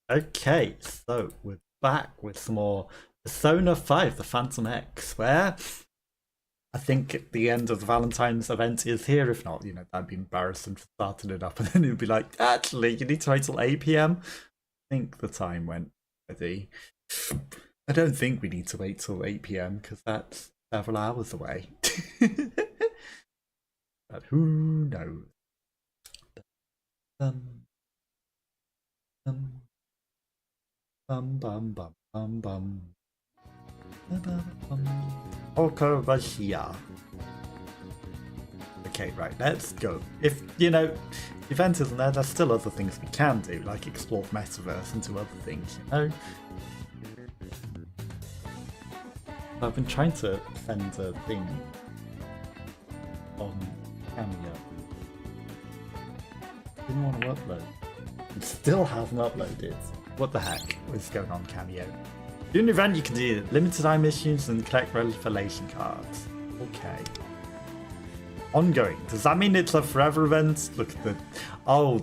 Okay, so we're back with some more Persona 5, the Phantom X, where I think the end of the Valentine's event is here. If not, that'd be embarrassing for starting it up and then it'd be like, actually, you need to wait till 8 p.m. I think the time went already. I don't think we need to wait till 8 p.m. because that's several hours away. But who knows? Bum bum bum bum bum. Okobashia. Okay, right, let's go. If the event isn't there, there's still other things we can do, like explore Metaverse and do other things, I've been trying to send a thing on Cameo. Didn't want to upload. It still hasn't uploaded. What the heck is going on, Cameo? During the event, you can do limited time missions and collect revelation cards. Okay. Ongoing. Does that mean it's a forever event? Look at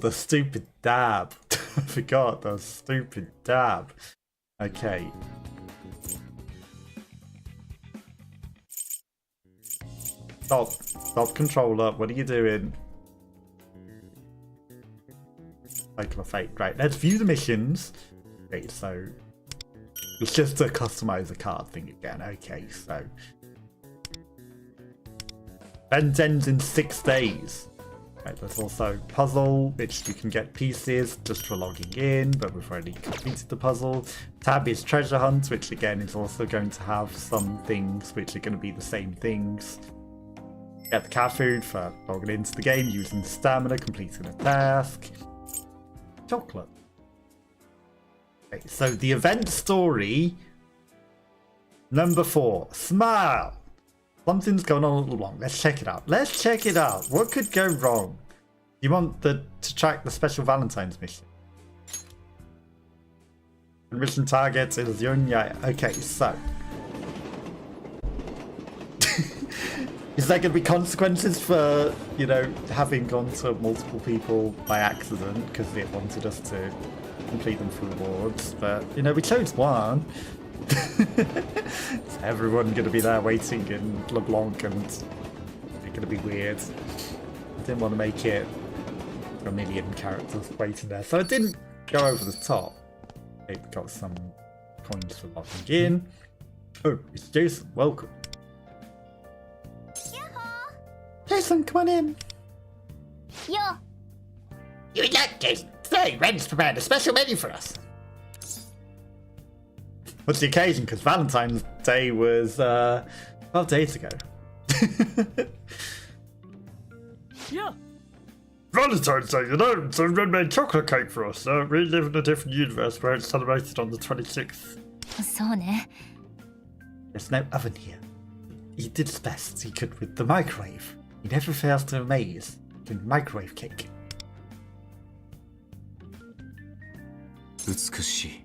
the stupid dab. I forgot the stupid dab. Okay. Stop, controller. What are you doing? Cycle of Fate. Right, let's view the missions. Okay, so it's just to customize the card thing again. Okay, so event ends in 6 days. Right, there's also puzzle, which you can get pieces just for logging in, but we've already completed the puzzle. Tab is treasure hunt, which again is also going to have some things which are going to be the same things. Get the cat food for logging into the game, using stamina, completing a task. Chocolate. Okay, so the event story number 4. Smile. Something's going on a little wrong. Let's check it out. What could go wrong? You want to track the special Valentine's mission. And mission target is Yunya. Okay, so is there going to be consequences for, having gone to multiple people by accident because they wanted us to complete them for rewards? But, we chose one. Is everyone going to be there waiting in Leblanc and it's going to be weird? I didn't want to make it a million characters waiting there, so I didn't go over the top. It got some coins for logging in. Oh, it's Jason. Welcome. Jason, come on in. Yeah. You like Jason? Today, Ren's prepared a special menu for us. What's the occasion? Because Valentine's Day was 12 days ago. Yeah. Valentine's Day, so Ren made chocolate cake for us. We live in a different universe where it's celebrated on the 26th. そうね。 There's no oven here. He did his best he could with the microwave. He never fails to amaze in microwave cake. 美しい。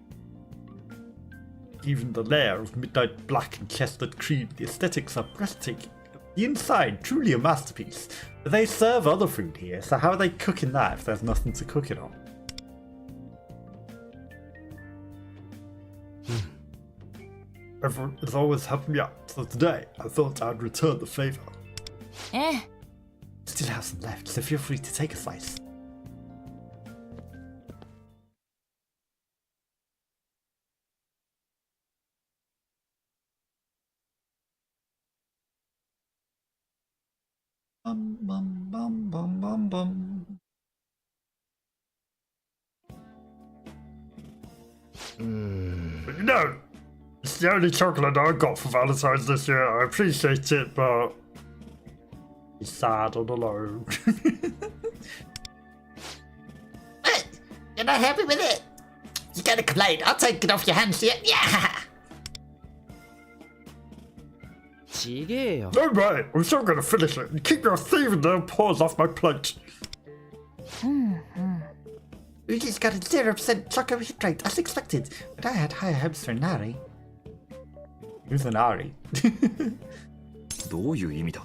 Even the layer of midnight black and chestnut cream, the aesthetics are breathtaking. The inside, truly a masterpiece. But they serve other food here, so how are they cooking that if there's nothing to cook it on? Everyone has always helped me out, so today I thought I'd return the favor. ええ。 Still have some left, so feel free to take a slice. Bum bum bum bum bum bum. But it's the only chocolate I got for Valentine's this year. I appreciate it, but it's sad and alone. What? You're not happy with it? You gotta complain. I'll take it off your hands here. Yeah. ちげえよ。 No way, I'm still gonna finish it and keep your thieving their paws off my plate. We just got a 0% chocolate hit rate as expected, but I had higher hopes for Nari. Who's an Ari? どういう意味だ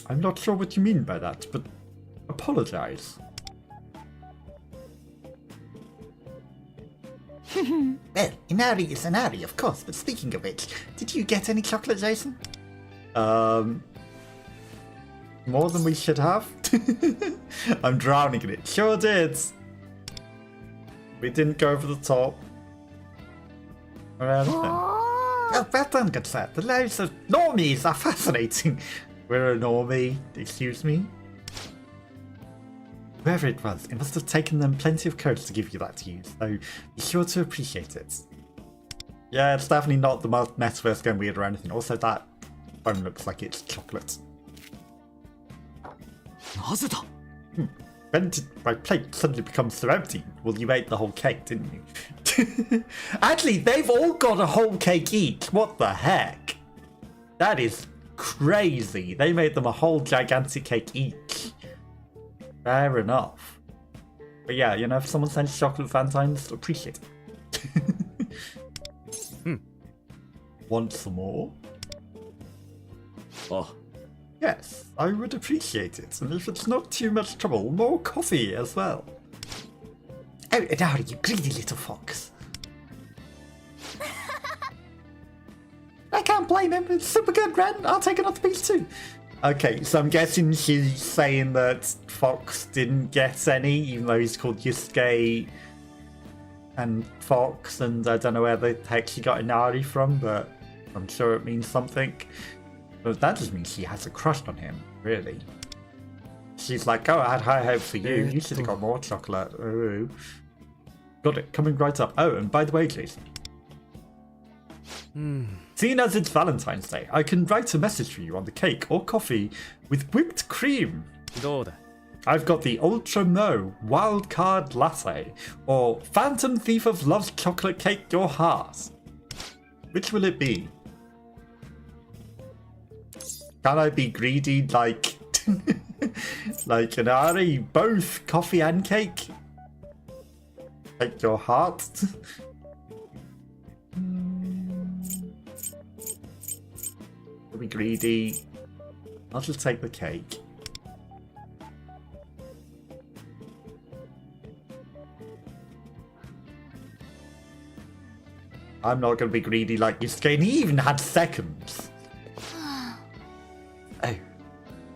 I'm not sure what you mean by that, but apologize. Well, Inari is Inari, of course, but speaking of which, did you get any chocolate, Jason? More than we should have. I'm drowning in it. Sure did. We didn't go over the top. Or anything. Oh, well done, good sir. The lives of normies are fascinating. We're a normie, excuse me. Whoever it was, it must have taken them plenty of courage to give you that to use, so be sure to appreciate it. Yeah, it's definitely not the Metaverse going weird or anything. Also, that phone looks like it's chocolate. なぜだ When did my plate suddenly become so empty? Well, you ate the whole cake, didn't you? Actually, they've all got a whole cake each. What the heck? That is crazy. They made them a whole gigantic cake each. Fair enough. But yeah, you know, if someone sends chocolate Valentines, appreciate it. Want some more? あ Yes, I would appreciate it. And if it's not too much trouble, more coffee as well. Oh, Inari, you greedy little fox. I can't blame him. It's super good, Ren. I'll take another piece too. Okay, so I'm guessing she's saying that Fox didn't get any, even though he's called Yusuke and Fox, and I don't know where the heck she got Inari from, but I'm sure it means something. But that just means she has a crush on him, really. She's like, oh, I had high hopes for you. You should have got more chocolate. Ooh. Got it, coming right up. Oh, and by the way, Jason. Seeing as it's Valentine's Day, I can write a message for you on the cake or coffee with whipped cream. どうだ I've got the Ultra Mo Wild Card Latte or Phantom Thief of Love's Chocolate Cake Your Heart. Which will it be? Can I be greedy like like Inari? Both coffee and cake? Take your heart? Be greedy. I'll just take the cake. I'm not going to be greedy like Yusuke, and he even had seconds. Oh,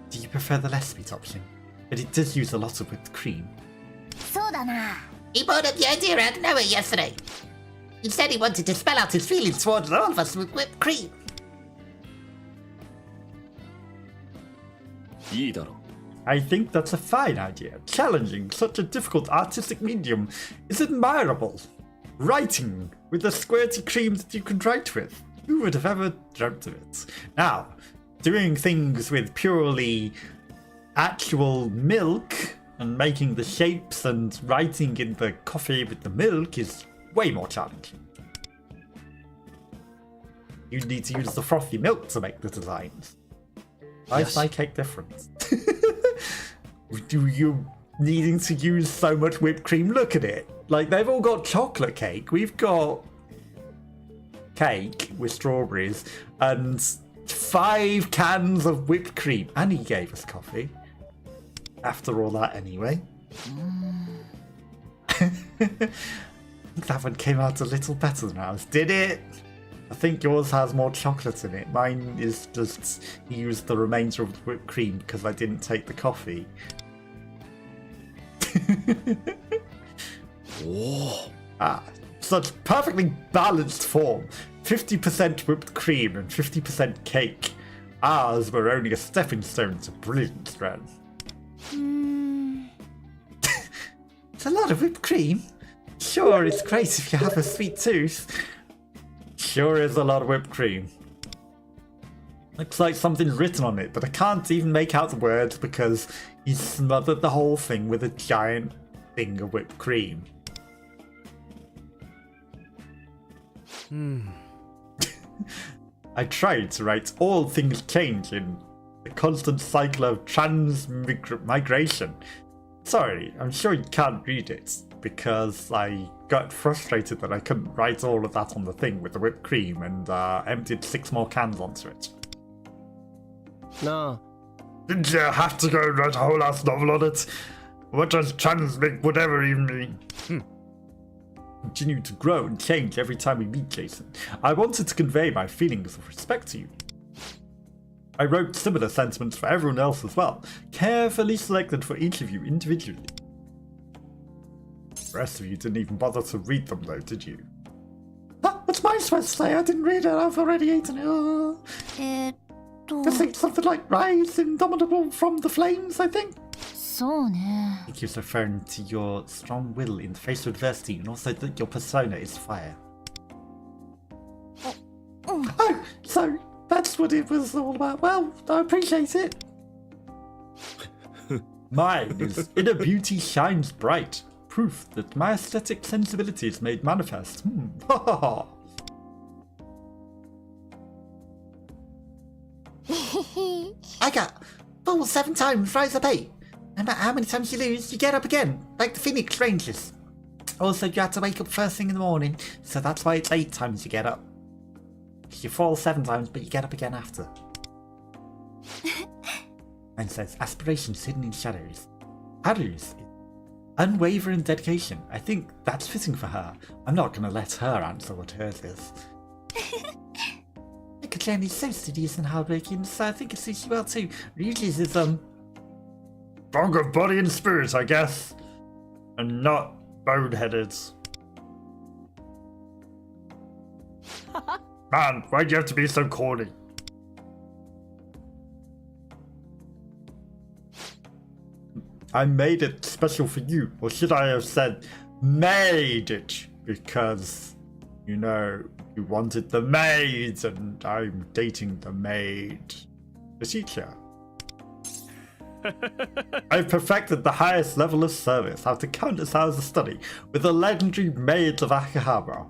do you prefer the less sweet option? But it does use a lot of whipped cream. そうだな。 He brought up the idea out of nowhere yesterday. He said he wanted to spell out his feelings towards all of us with whipped cream. いいだろう I think that's a fine idea. Challenging such a difficult artistic medium is admirable. Writing with the squirty cream that you can write with. Who would have ever dreamt of it? Now, doing things with purely actual milk and making the shapes and writing in the coffee with the milk is way more challenging. You need to use the frothy milk to make the designs. Why is my cake different? Do you needing to use so much whipped cream? Look at it. Like, they've all got chocolate cake. We've got cake with strawberries and 5 cans of whipped cream. And he gave us coffee. After all that, anyway. I think that one came out a little better than ours. Did it? I think yours has more chocolate in it. Mine is just used the remainder of the whipped cream because I didn't take the coffee. おお Ah, such perfectly balanced form. 50% whipped cream and 50% cake. Ours were only a stepping stone to brilliance, Ren. It's a lot of whipped cream. Sure, it's great if you have a sweet tooth. Sure is a lot of whipped cream. Looks like something's written on it, but I can't even make out the words because he smothered the whole thing with a giant thing of whipped cream. I tried to write all things change in the constant cycle of transmigration. Sorry, I'm sure you can't read it because I got frustrated that I couldn't write all of that on the thing with the whipped cream and emptied 6 more cans onto it. なあ Didn't you have to go and write a whole ass novel on it? What does transmit whatever even mean? continue to grow and change every time we meet, Jason. I wanted to convey my feelings of respect to you. I wrote similar sentiments for everyone else as well, carefully selected for each of you individually. The rest of you didn't even bother to read them though, did you? What's mine supposed to say? I didn't read it, I've already eaten it. Just think something like rise indomitable from the flames, I think. そうね。 I think he was referring to your strong will in the face of adversity and also that your persona is fire. Oh, so that's what it was all about. Well, I appreciate it. Mine is inner beauty shines bright. Proof that my aesthetic sensibility is made manifest. I got fall 7 times, rise up 8. No matter how many times you lose, you get up again, like the Phoenix Rangers. Also, you have to wake up first thing in the morning, so that's why it's 8 times you get up. You fall 7 times, but you get up again after. And says, aspirations hidden in shadows. Others, unwavering dedication. I think that's fitting for her. I'm not going to let her answer what hers is. Jen is so studious and hardworking, so I think it suits you well too. Ryuji's is, Stronger body and spirit, I guess. And not boneheaded. Man, why'd you have to be so corny? I made it special for you. Or should I have said made it? Because, you know, you wanted the maid and I'm dating the maid. The teacher. I've perfected the highest level of service after countless hours of study with the legendary maids of Akihabara.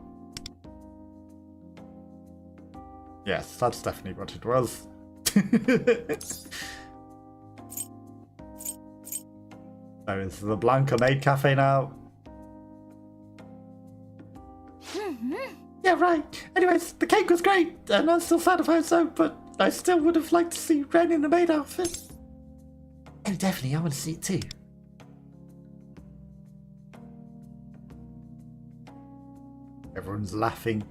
Yes, that's definitely what it was. So is the Leblanc a maid cafe now? yeah, right. Anyways, the cake was great, and I'm still sad of her, so, but I still would have liked to see Ren in a maid outfit. Oh, definitely, I want to see it too. Everyone's laughing.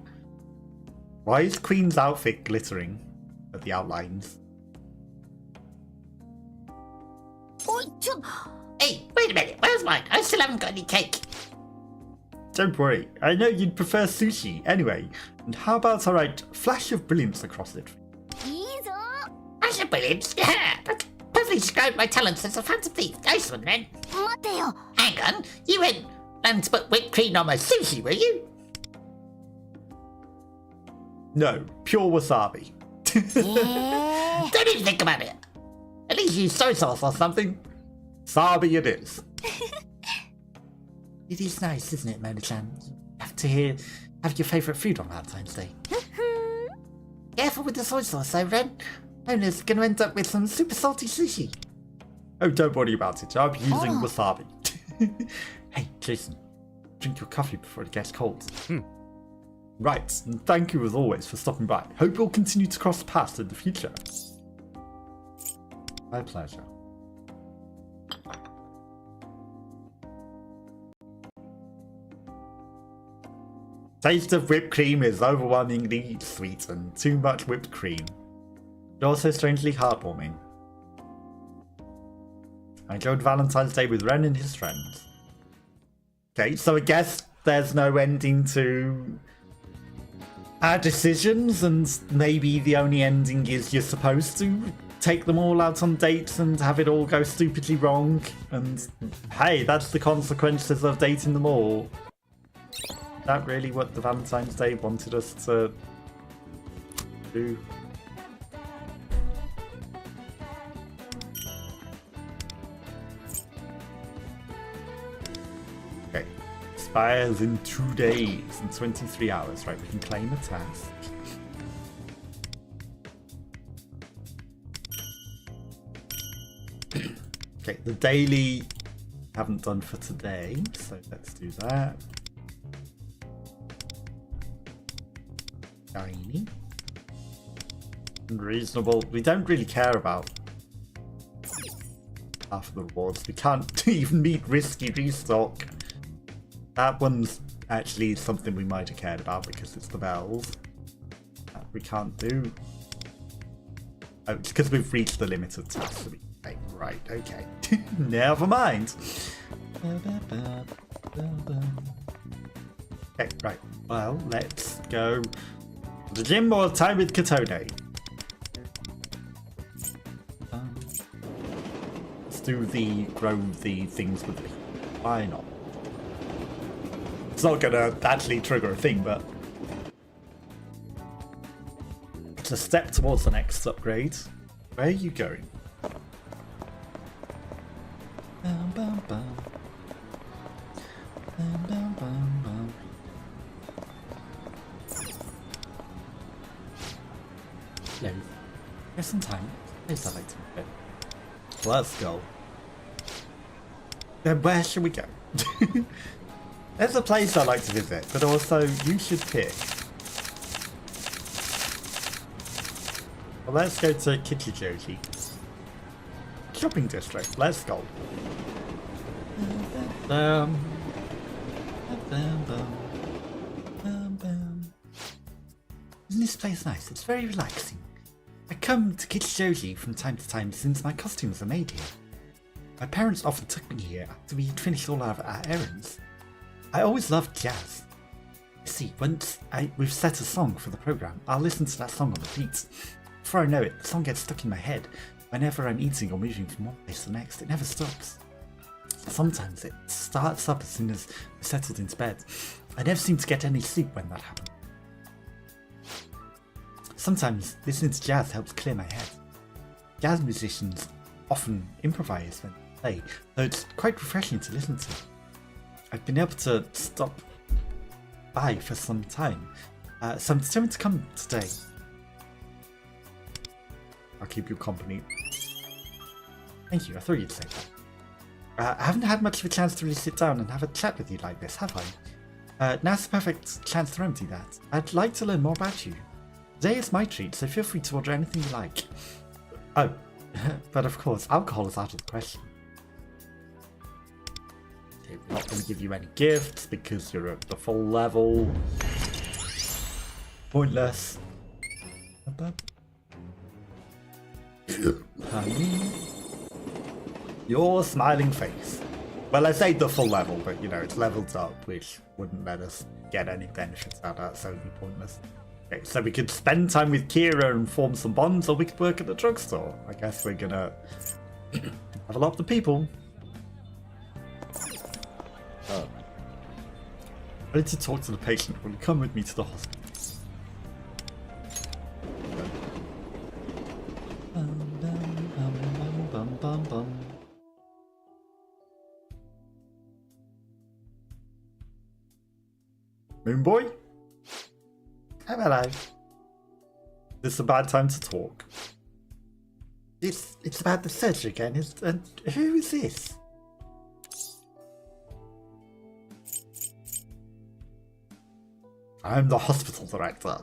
Why is Queen's outfit glittering at the outlines? Hey, wait a minute, where's mine? I still haven't got any cake. Don't worry, I know you'd prefer sushi anyway. And how about I write flash of brilliance across it? いいぞ。 Flash of brilliance, yeah, that's perfectly described my talents as a phantom thief. Nice one, Ren. 待てよ。 Hang on, you weren't planning to put whipped cream on my sushi, were you? No, pure wasabi. え Don't even think about it. At least use soy sauce or something. Wasabi it is. It is nice, isn't it, Mona-chan? Have your favourite food on Valentine's Day. Careful with the soy sauce, though, Ren. Mona's gonna end up with some super salty sushi. Oh, don't worry about it. I'm using wasabi. Hey, Jason, drink your coffee before it gets cold. Right, and thank you as always for stopping by. Hope we'll continue to cross paths in the future. My pleasure. Taste of whipped cream is overwhelmingly sweet and too much whipped cream. But also strangely heartwarming. I enjoyed Valentine's Day with Ren and his friends. Okay, so I guess there's no ending to our decisions, and maybe the only ending is you're supposed to take them all out on dates and have it all go stupidly wrong, and hey, that's the consequences of dating them all. Is that really what the Valentine's Day wanted us to do? Okay. Expires in 2 days and 23 hours. Right, we can claim a task. Okay, the daily haven't done for today, so let's do that. Shiny. Unreasonable. We don't really care about half of the rewards. We can't even meet risky restock. That one's actually something we might have cared about because it's the bells. We can't do. Oh, it's because we've reached the limit of tasks. Okay, right, okay. Never mind. Okay, right. Well, let's go to the gym more time with Katone. Let's do the grow the things with me. Why not? It's not gonna actually trigger a thing, but it's a step towards the next upgrade. Where are you going? Bum, bum, bum. Bum, bum, bum, bum. Hello. Here's some time. Please, I'd like to move it. Let's go. Then where should we go? There's a place I'd like to visit, but also you should pick. Well, let's go to Kichijoji. Shopping district. Let's go. Isn't this place nice? It's very relaxing. I come to Kichijoji from time to time since my costumes are made here. My parents often took me here after we'd finished all our errands. I always loved jazz. You see, once we've set a song for the program, I'll listen to that song on repeat. Before I know it, the song gets stuck in my head. Whenever I'm eating or moving from one place to the next, it never stops. Sometimes it starts up as soon as we're settled into bed. I never seem to get any sleep when that happens. Sometimes listening to jazz helps clear my head. Jazz musicians often improvise when they play, so it's quite refreshing to listen to. I've been able to stop by for some time, so I'm determined to come today. I'll keep you company. Thank you, I thought you'd say that. I haven't had much of a chance to really sit down and have a chat with you like this, have I? Now's the perfect chance to remedy that. I'd like to learn more about you. Today is my treat, so feel free to order anything you like. Oh, but of course, alcohol is out of the question. Okay, we're not going to give you any gifts because you're at the full level. Pointless. Honey, your smiling face. Well, I say the full level, but you know, it's leveled up, which wouldn't let us get any benefits out of that, so it'd be pointless. Okay, so we could spend time with Kira and form some bonds, or we could work at the drugstore. I guess we're gonna level up the people. Ready to talk to the patient. Will you come with me to the hospital? Moon boy? Hello. This is a bad time to talk. It's about the surgery again. And who is this? I'm the hospital director.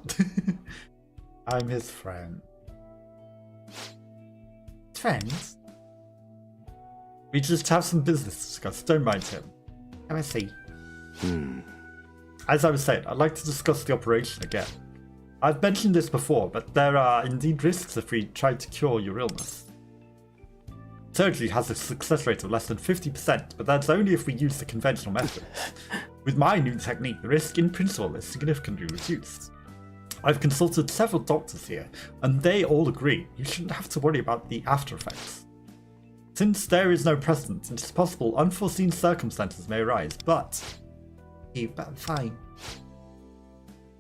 I'm his friend. Friends? We just have some business to discuss. Don't mind him. Have a seat. As I was saying, I'd like to discuss the operation again. I've mentioned this before, but there are indeed risks if we try to cure your illness. Surgery has a success rate of less than 50%, but that's only if we use the conventional methods. With my new technique, the risk in principle is significantly reduced. I've consulted several doctors here, and they all agree you shouldn't have to worry about the after effects. Since there is no precedent, it is possible unforeseen circumstances may arise, but fine.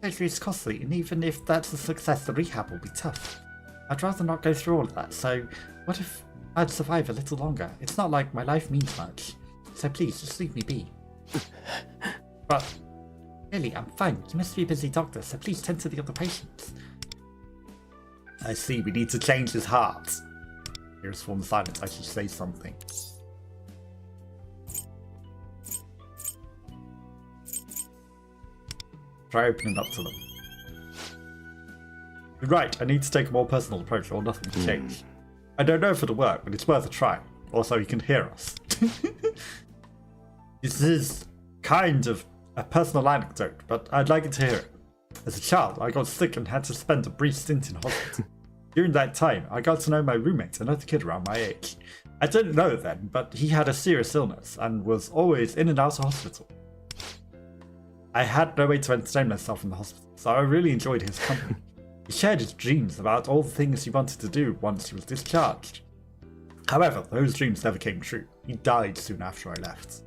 Surgery is costly, and even if that's a success, the rehab will be tough. I'd rather not go through all of that, so what if I'd survive a little longer? It's not like my life means much, so please, just leave me be. But, really, I'm fine. You must be a busy doctor, so please tend to the other patients. I see, we need to change his heart. Here's form of silence, I should say something. Try opening up to them. You're right, I need to take a more personal approach or nothing will change. I don't know if it'll work, but it's worth a try. Also, he can hear us. This is kind of a personal anecdote, but I'd like you to hear it. As a child, I got sick and had to spend a brief stint in hospital. During that time, I got to know my roommate, another kid around my age. I didn't know then, but he had a serious illness and was always in and out of hospital. I had no way to entertain myself in the hospital, so I really enjoyed his company. He shared his dreams about all the things he wanted to do once he was discharged. However, those dreams never came true. He died soon after I left.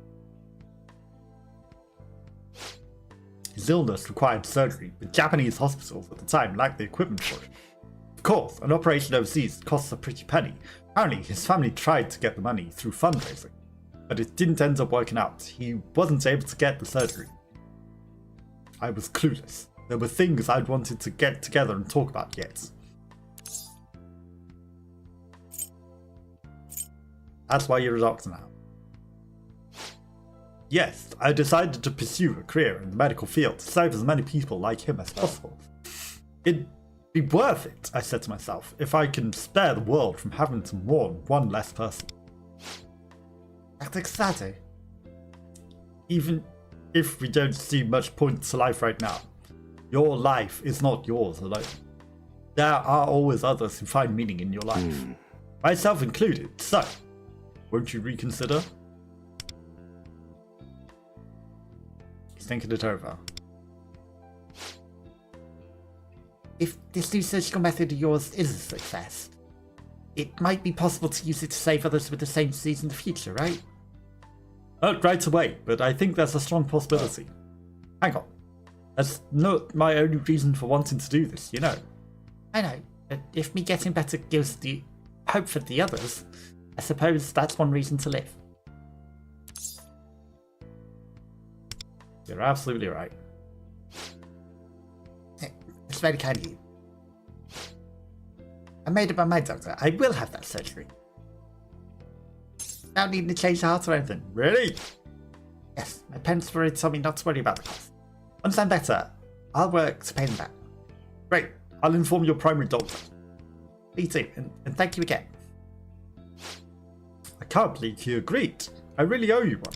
His illness required surgery, but Japanese hospitals at the time lacked the equipment for it. Of course, an operation overseas costs a pretty penny. Apparently, his family tried to get the money through fundraising, but it didn't end up working out. He wasn't able to get the surgery. I was clueless. There were things I'd wanted to get together and talk about yet. That's why you're a doctor now. Yes, I decided to pursue a career in the medical field to save as many people like him as possible. It'd be worth it, I said to myself, if I can spare the world from having to mourn one less person. That's exciting. Even if we don't see much point to life right now, your life is not yours alone. There are always others who find meaning in your life, myself included, so won't you reconsider? He's thinking it over. If this new surgical method of yours is a success, it might be possible to use it to save others with the same disease in the future, right? Not right away, but I think there's a strong possibility. Hang on. That's not my only reason for wanting to do this, you know. I know, but if me getting better gives the hope for the others, I suppose that's one reason to live. You're absolutely right. It's very kind of you. I made up my mind, Doctor. I will have that surgery. Without needing to change the heart or anything. Really? Yes, my parents worried told me not to worry about the cost. Once I'm better, I'll work to pay them back. Great. I'll inform your primary doctor. Me too, and thank you again. I can't believe you agreed. I really owe you one.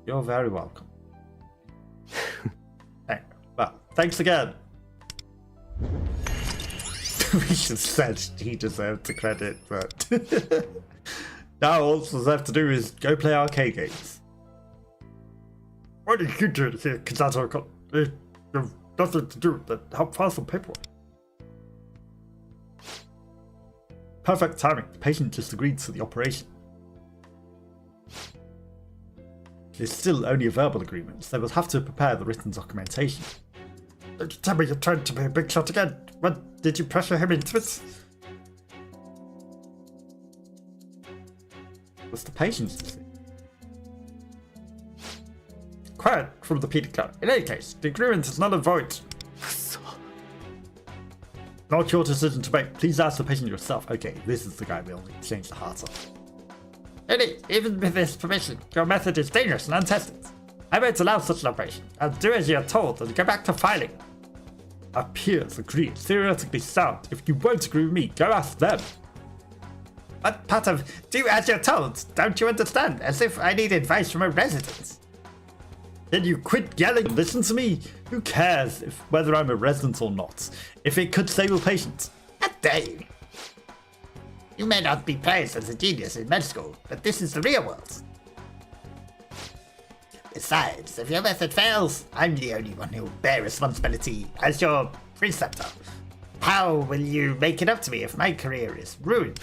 You're very welcome. Hey, well, thanks again. We should said he deserved the credit, but now all we have to do is go play arcade games. What did you do here, Kizato? You have nothing to do with that. Help file some paperwork. Perfect timing. The patient just agreed to the operation. It's still only a verbal agreement, so we'll have to prepare the written documentation. Tell me you're trying to be a big shot again. What, did you pressure him into it? What's the patient's decision? Quiet from the PD clerk. In any case, the agreement is null and void. Not your decision to make. Please ask the patient yourself. Okay, this is the guy we'll need to change the heart of. Really, even with this permission, your method is dangerous and untested. I won't allow such an operation. I'll do as you are told and go back to filing. Our peers agree. It's theoretically sound. If you won't agree with me, go ask them. What part of do as you're told? Don't you understand? As if I need advice from a resident. Then you quit yelling and listen to me. Who cares if whether I'm a resident or not? If it could save a patient. How dare you? You may not be praised as a genius in med school, but this is the real world. Besides, if your method fails, I'm the only one who will bear responsibility as your preceptor. How will you make it up to me if my career is ruined?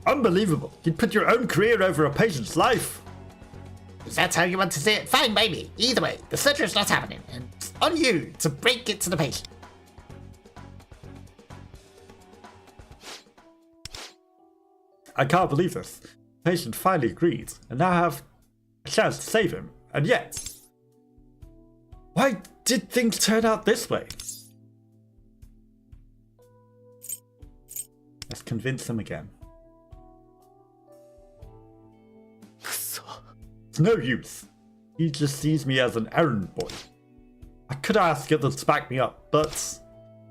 Unbelievable. You'd put your own career over a patient's life. Is that how you want to see it? Fine by me. Either way, the surgery's not happening, and it's on you to break it to the patient. I can't believe this. The patient finally agreed, and now I have a chance to save him. And yet, why did things turn out this way? Let's convince him again. It's no use. He just sees me as an errand boy. I could ask others to back me up, but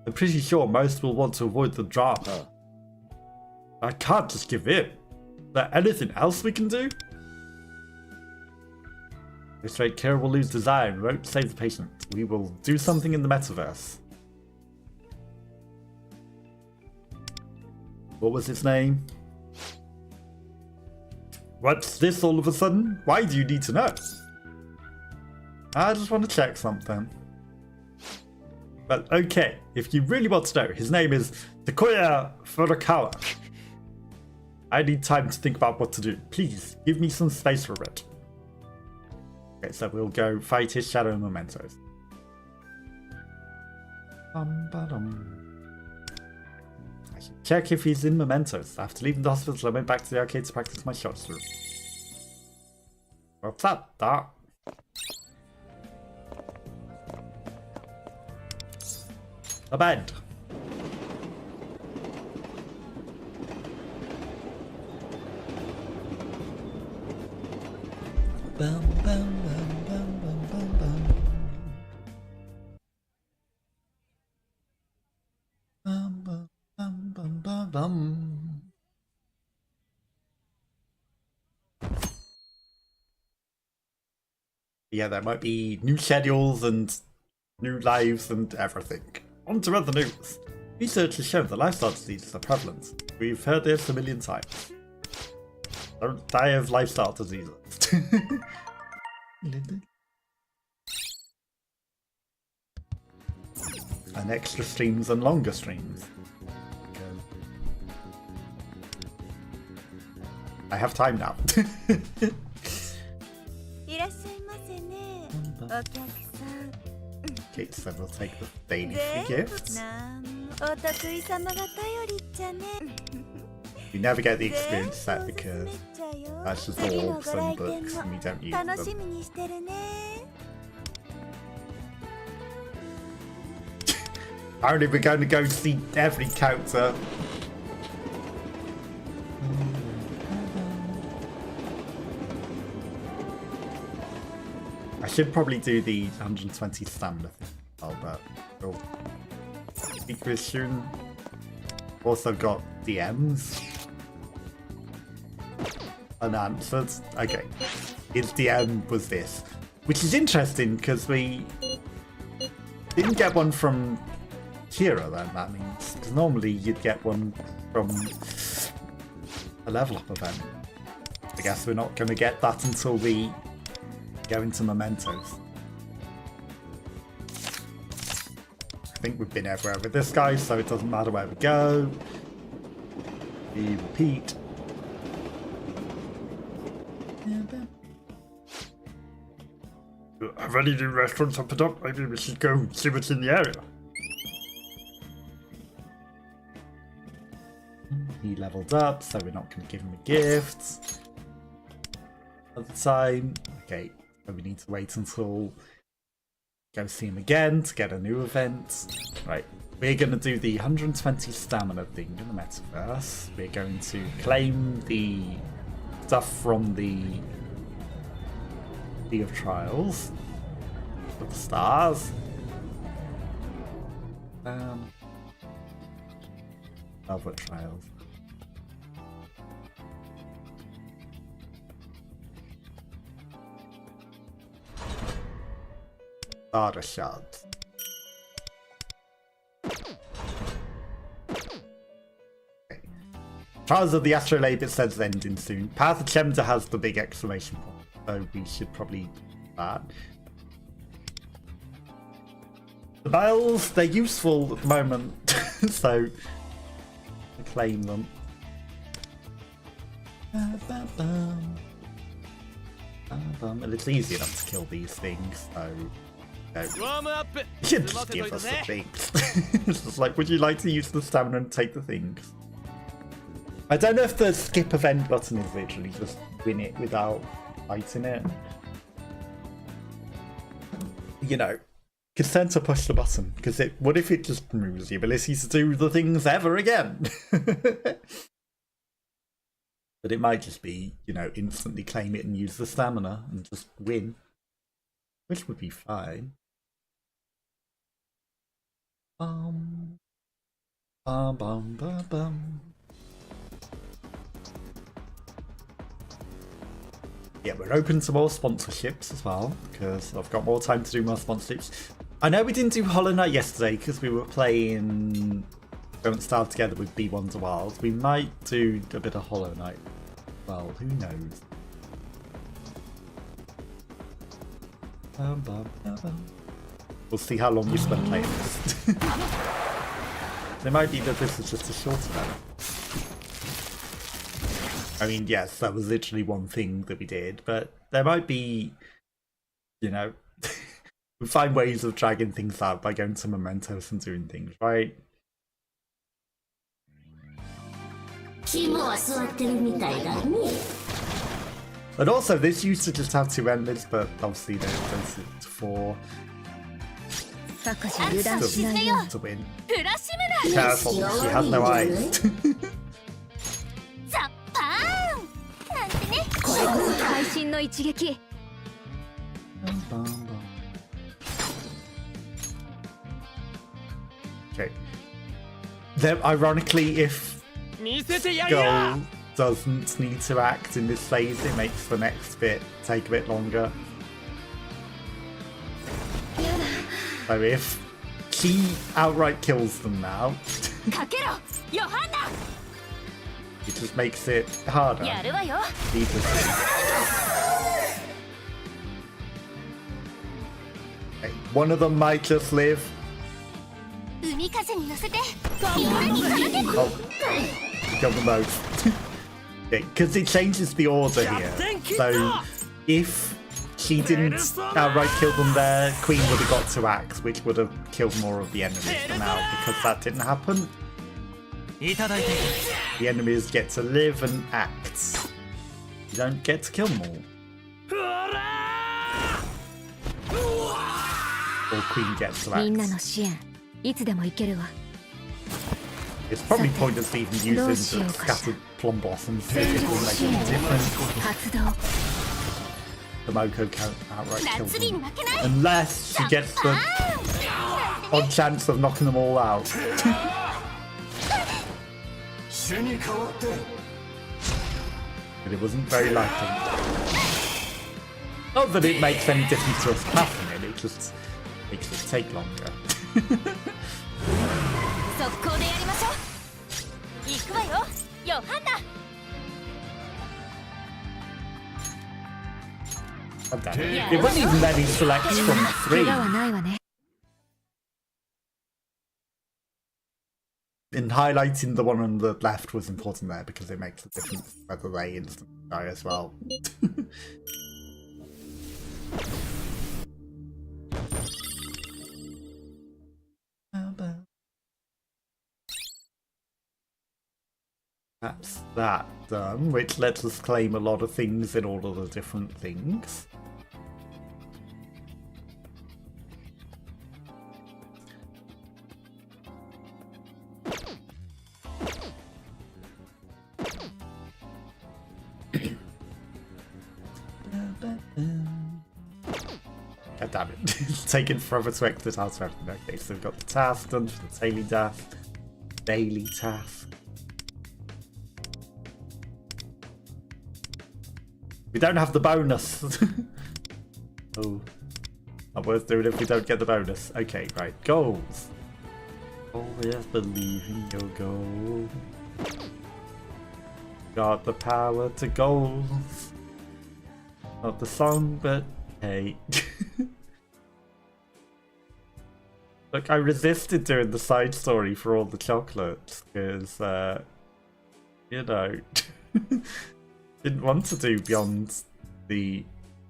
I'm pretty sure most will want to avoid the drama. I can't just give in. Is there anything else we can do? This rate, Kira will lose desire and won't save the patient. We will do something in the Metaverse. What was his name? What's this all of a sudden? Why do you need to know? I just want to check something. But okay, if you really want to know, his name is Takuya Furukawa. I need time to think about what to do. Please, give me some space for it. Okay, so we'll go fight his shadow in Mementos. I should check if he's in Mementos. After leaving the hospital, I went back to the arcade to practice my shots through. What's up, Doc? A bed. Bum, bum, bum, bum, bum, bum, bum. Bum, bum, bum, bum, bum, bum. Yeah, there might be new schedules and new lives and everything. On to other news. Research has shown that lifestyle diseases are prevalent. We've heard this a million times. Don't die of lifestyle diseases. And extra streams and longer streams. I have time now. Okay, so we'll take the daily free gifts. We never get the experience set because that's just orbs and books and we don't use them. Apparently we're going to go see every character. I should probably do the 120 stamina thing. Oh, but we'll speak with soon. Also got DMs. Unanswered. Okay. His DM was this. Which is interesting because we didn't get one from Kira then, that means. Because normally you'd get one from a level up event. I guess we're not going to get that until we go into Mementos. I think we've been everywhere with this guy, so it doesn't matter where we go. We repeat. Have any new restaurants opened up? Maybe we should go see what's in the area. He leveled up, so we're not going to give him a gift. At the time. Okay, so we need to wait until go see him again to get a new event. Right, we're going to do the 120 stamina thing in the Metaverse. We're going to claim the stuff from the Sea of Trials for the stars. Velvet Trials. Data shards. Okay. Trials of the Astrolabe, it says ending soon. Path of Chemda has the big exclamation point, so we should probably do that. The bells, they're useful at the moment, so I claim them. And it's easy enough to kill these things, so you just give us the things. It's just like, would you like to use the stamina and take the things? I don't know if the skip event button is literally just win it without fighting it. You know, consent to push the button, because what if it just removes the ability to do the things ever again? But it might just be, you know, instantly claim it and use the stamina and just win. Which would be fine. Bum, bum, bum, bum. Yeah, we're open to more sponsorships as well, because I've got more time to do more sponsorships. I know we didn't do Hollow Knight yesterday because we were playing Don't Starve Together with B Wonder Wild. We might do a bit of Hollow Knight. Well, who knows? We'll see how long we spend playing this. It might be that this is just a shorter one. I mean, yes, that was literally one thing that we did, but there might be, you know, we find ways of dragging things out by going to Mementos and doing things, right? But also, this used to just have 2 endless, but obviously there's 4 to win. Careful, she has no eyes. Okay. Then, ironically, if Goal doesn't need to act in this phase, it makes the next bit take a bit longer. So if she outright kills them now, it just makes it harder. Needlessly. Okay, one of them might just live. Oh, kill them both. Because it changes the order here. So if she didn't outright kill them there, Queen would have got to act, which would have killed more of the enemies. But now, because that didn't happen, the enemies get to live and act. You don't get to kill them all. Or Queen gets to act. It's probably pointless even using the scattered plum blossoms to make any difference. The Moko can't outright kill them. Unless she gets the odd chance of knocking them all out. But it wasn't very likely. Not that it makes any difference to us passing it, it just makes it take longer. It wasn't even letting me select from 3. And highlighting the one on the left was important there because it makes a difference whether they instantly die as well. That's that done, which lets us claim a lot of things in all of the different things. God damn it. It's taken forever to exit out of everything. Okay, so we've got the task done for the daily task. We don't have the bonus. Oh, not worth doing if we don't get the bonus. Okay, right. Goals. Always believe in your goal. Got the power to goals. Not the song, but hey. Look, I resisted doing the side story for all the chocolates because, you know. Didn't want to do beyond the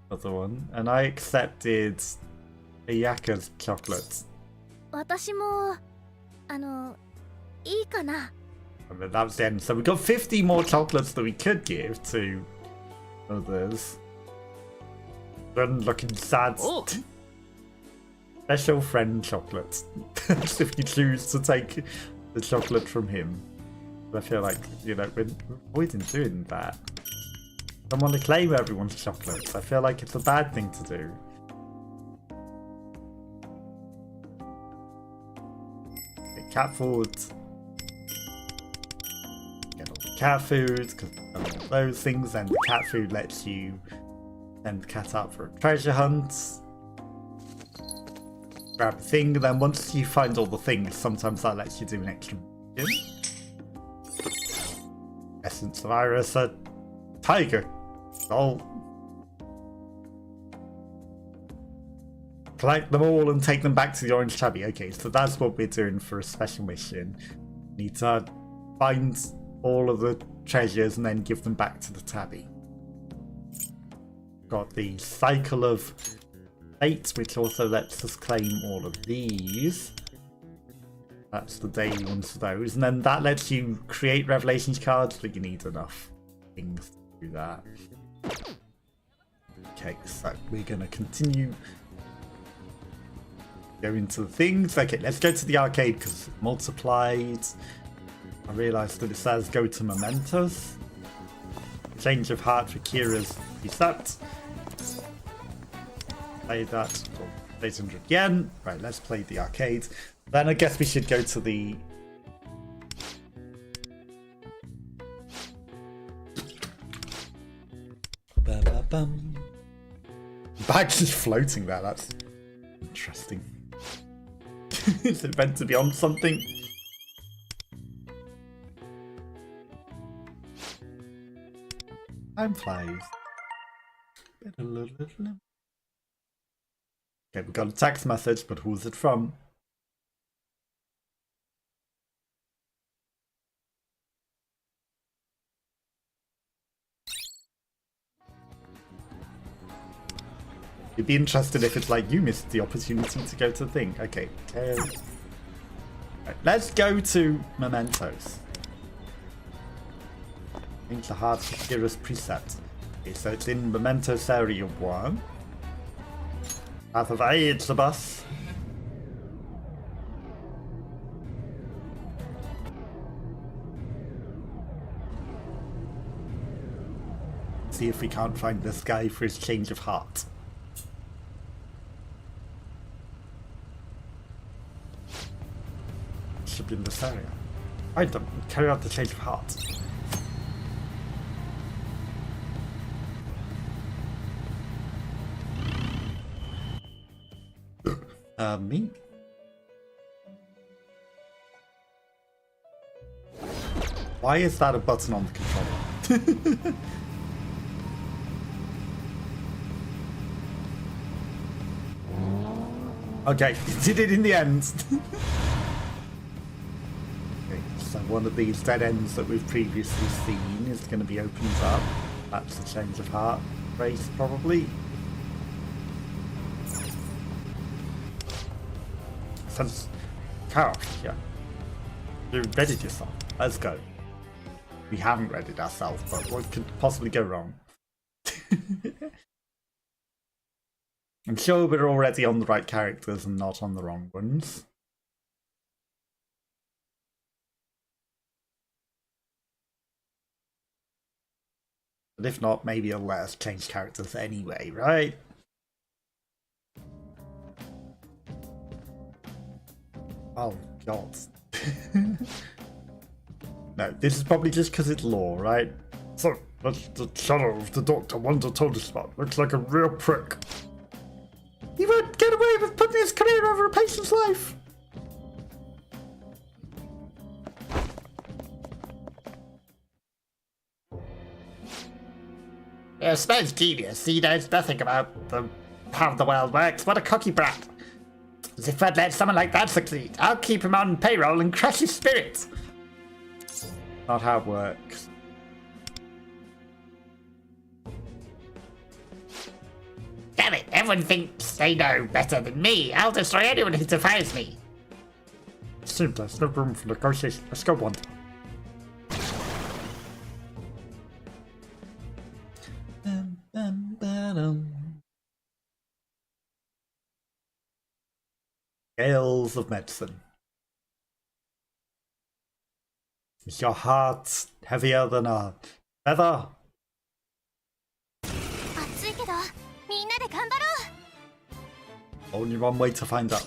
other one, and I accepted Ayaka's chocolate. And then that was the end. So we got 50 more chocolates that we could give to others. Run looking sad. Oh. Special friend chocolate. If you choose to take the chocolate from him. I feel like, you know, we're avoiding doing that. I don't want to claim everyone's chocolates. I feel like it's a bad thing to do. Okay, cat food. Get all the cat food, because all those things, and the cat food lets you Send the cat out for a treasure hunt. Grab a thing, and then once you find all the things, sometimes that lets you do an extra mission. Essence of Iris, a tiger. Oh. Collect them all and take them back to the Orange Tabby. Okay, so that's what we're doing for a special mission. Need to find all of the treasures and then give them back to the Tabby. Got the Cycle of Fate, which also lets us claim all of these. That's the daily ones for those. And then that lets you create Revelations cards, but you need enough things to do that. Okay, so we're going to continue. Go into the things. Okay, let's go to the arcade because it's multiplied. I realised that it says go to Mementos. Change of heart for Kira's reset. Play that for 800 yen. Right, let's play the arcade. Then I guess we should go to the... Ba-ba-bum. Bag's just floating there, that's interesting. Is it meant to be on something? Time flies. Okay, we got a text message, but who's it from? You'd be interested if it's like you missed the opportunity to go to the thing. Okay. Right, let's go to Mementos. Change the heart for Kira's preset. Okay, so it's in Mementos Area 1. Path of A, it's the bus. See if we can't find this guy for his change of heart. Should be in this area. Item, carry out the change of heart. Me? Why is that a button on the controller? Okay, did it in the end. Okay, so one of these dead ends that we've previously seen is going to be opened up. That's the change of heart race, probably. Carl, yeah. You readied yourself. Let's go. We haven't readied ourselves, but what could possibly go wrong? I'm sure we're already on the right characters and not on the wrong ones. But if not, maybe it'll let us change characters anyway, right? Oh, God. No, this is probably just because it's lore, right? So, that's the shadow of the Dr. Wonder told us about. Looks like a real prick. He won't get away with putting his career over a patient's life! I suppose genius. He knows nothing about how the world works. What a cocky brat. As if I'd let someone like that succeed. I'll keep him on payroll and crush his spirit. Not how it works. Damn it, everyone thinks they know better than me. I'll destroy anyone who defies me. Seems there's no room for negotiation. Let's go, Wanda. Scales of medicine. Is your heart heavier than a feather? 暑いけどみんなで頑張ろ Only one way to find out. う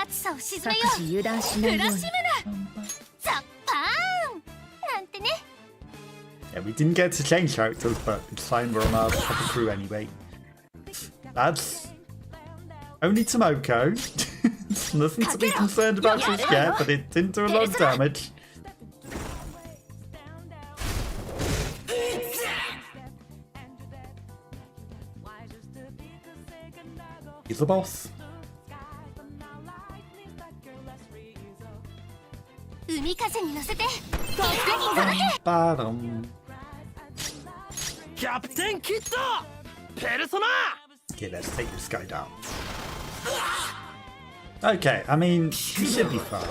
暑さを鎮めよう油断しないようにフラッシュムナザッパーンなんてね Yeah, we didn't get to change characters, but it's fine, we're on our proper crew anyway. That's only Tomoko. Nothing to be concerned about just yet, but it didn't do a lot of damage. He's the boss. 海風に乗せて遠くに届け Bottom. キャプテンキッドペルソナ Okay, let's take this guy down. Okay, I mean, he should be fine.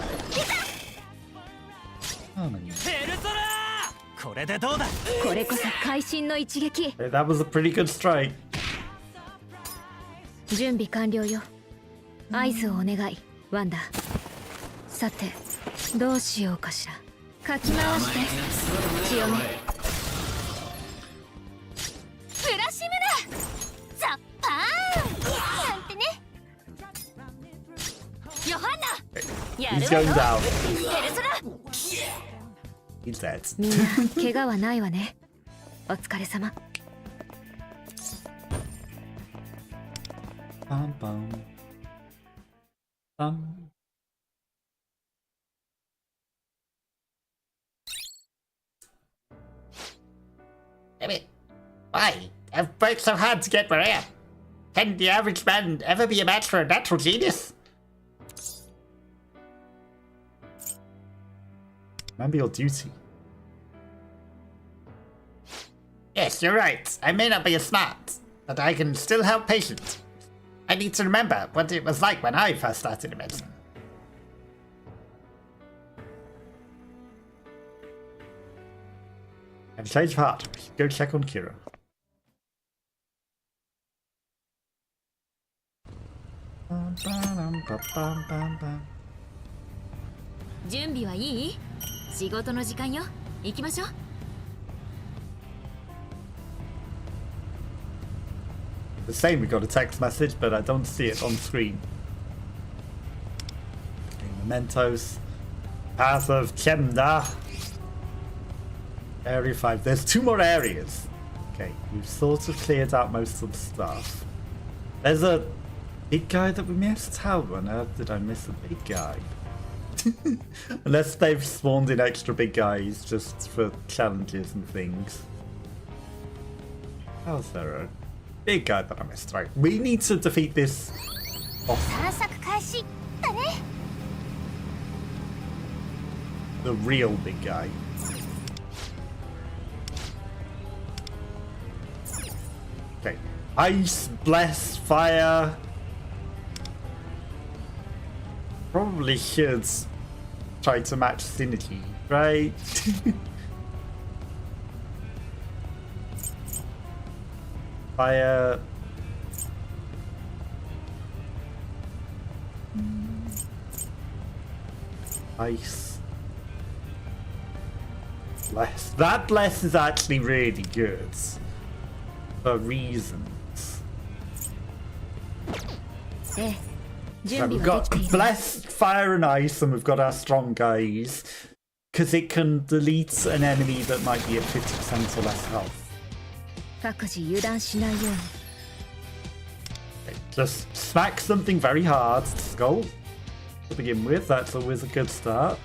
Oh, man. ペルソナこれでどうだこれこそ会心の一撃。 Hey, that was a pretty good strike. 準備完了よ。合図をお願い、ワンダ。さて、どうしようかしら。かき回して、強め。ブラシムだザッパーンなんてねヨハンナや He's るわ going よ down. ペルソナ He's dead. みんな、怪我はないわね。お疲れ様。Bum, bum. Bum. Damn it. Why? I've worked so hard to get where I am. Can the average man ever be a match for a natural genius? Remember your duty. Yes, you're right. I may not be as smart, but I can still help patients. I need to remember what it was like when I first started in medicine. And change of heart. We should go check on Kira. 準備はいい？仕事の時間よ。行きましょう。The same, we got a text message, but I don't see it on screen. Okay, Mementos. Path of Chemda. Area 5. There's 2 more areas. Okay, we've sort of cleared out most of the stuff. There's a big guy that we missed? How on earth did I miss a big guy? Unless they've spawned in extra big guys just for challenges and things. How's there a big guy that I missed? Right, we need to defeat this off 探索開始だね the real big guy. Okay, ice, bless, fire. Probably should try to match synergy, right? Fire. Ice. Bless. That bless is actually really good. For reasons. ええ、準 Right, 備 we've はで got きている。 bless, fire and ice, and we've got our strong guys. Because it can delete an enemy that might be at 50% or less health. 各自油断しないように。 Just smack something very hard to skull to begin with. That's always a good start.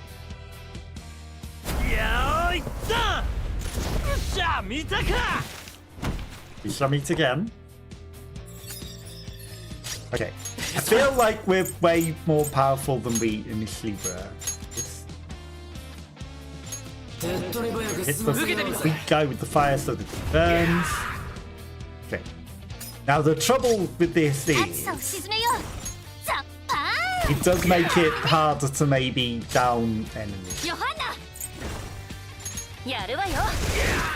やーいったよっしゃ見たか We shall meet again. Okay. I feel like we're way more powerful than we initially were. Hit the weak guy with the fire so that he burns. Okay. Now the trouble with this 暑 is さを沈めようザッパーン it does make it harder to maybe down enemies ヨハンナやるわよ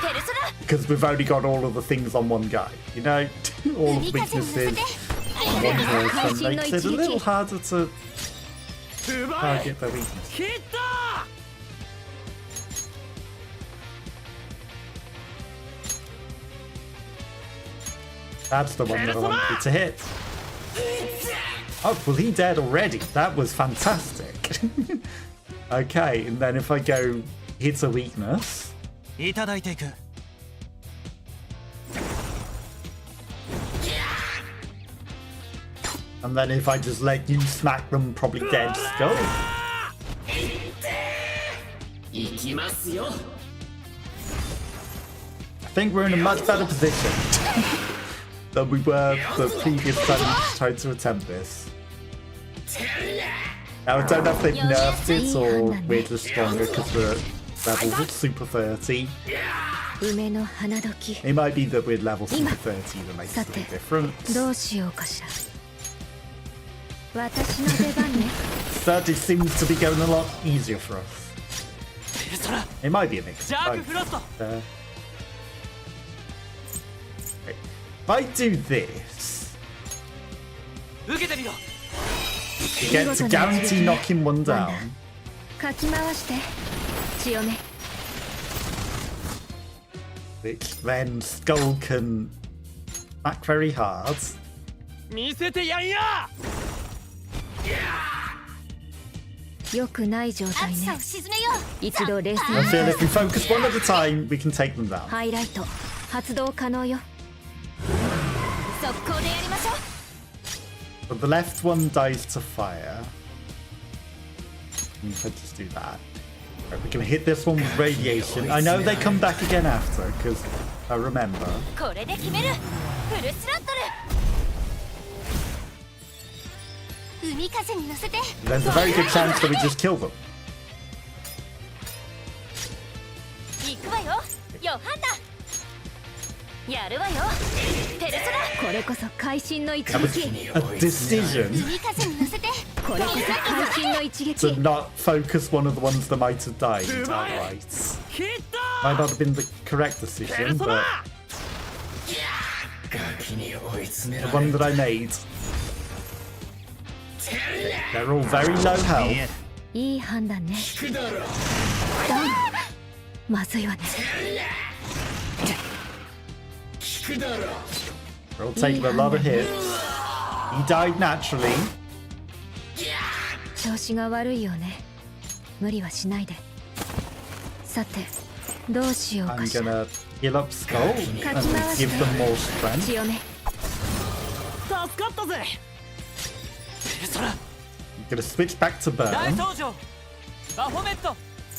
ペルソナ because we've only got all of the things on one guy. You know, all of the 海風に乗せ weaknesses て on one person makes it a little harder to 奪え target their weakness. ヒット That's the one that I wanted to hit. Oh, well, he dead already. That was fantastic. Okay, and then if I go hit a weakness, いただいていく okay, And then if I just let you smack them, probably dead skull. I think we're in a much better position than we were the previous time we tried to attempt this. Now I don't know if they've nerfed it or we're just stronger because we're at level super 30. It might be that we're level super 30 that makes a big difference. 30 seems to be going a lot easier for us. It might be a mix. If I do this, you get to guarantee knocking one down. Which then Skull can back very hard. I feel if we focus one at a time, we can take them down. But the left one dies to fire. You could just do that. Right, we're gonna hit this one with radiation. I know they come back again after, because I remember. There's a very good chance that we just kill them. That was a decision to not focus one of the ones that might have died outright. Might not have been the correct decision, but the one that I made. They're all very low health. We're all taking a lot of hits. He died naturally. I'm gonna heal up Skull and give them more strength. I'm gonna switch back to burn.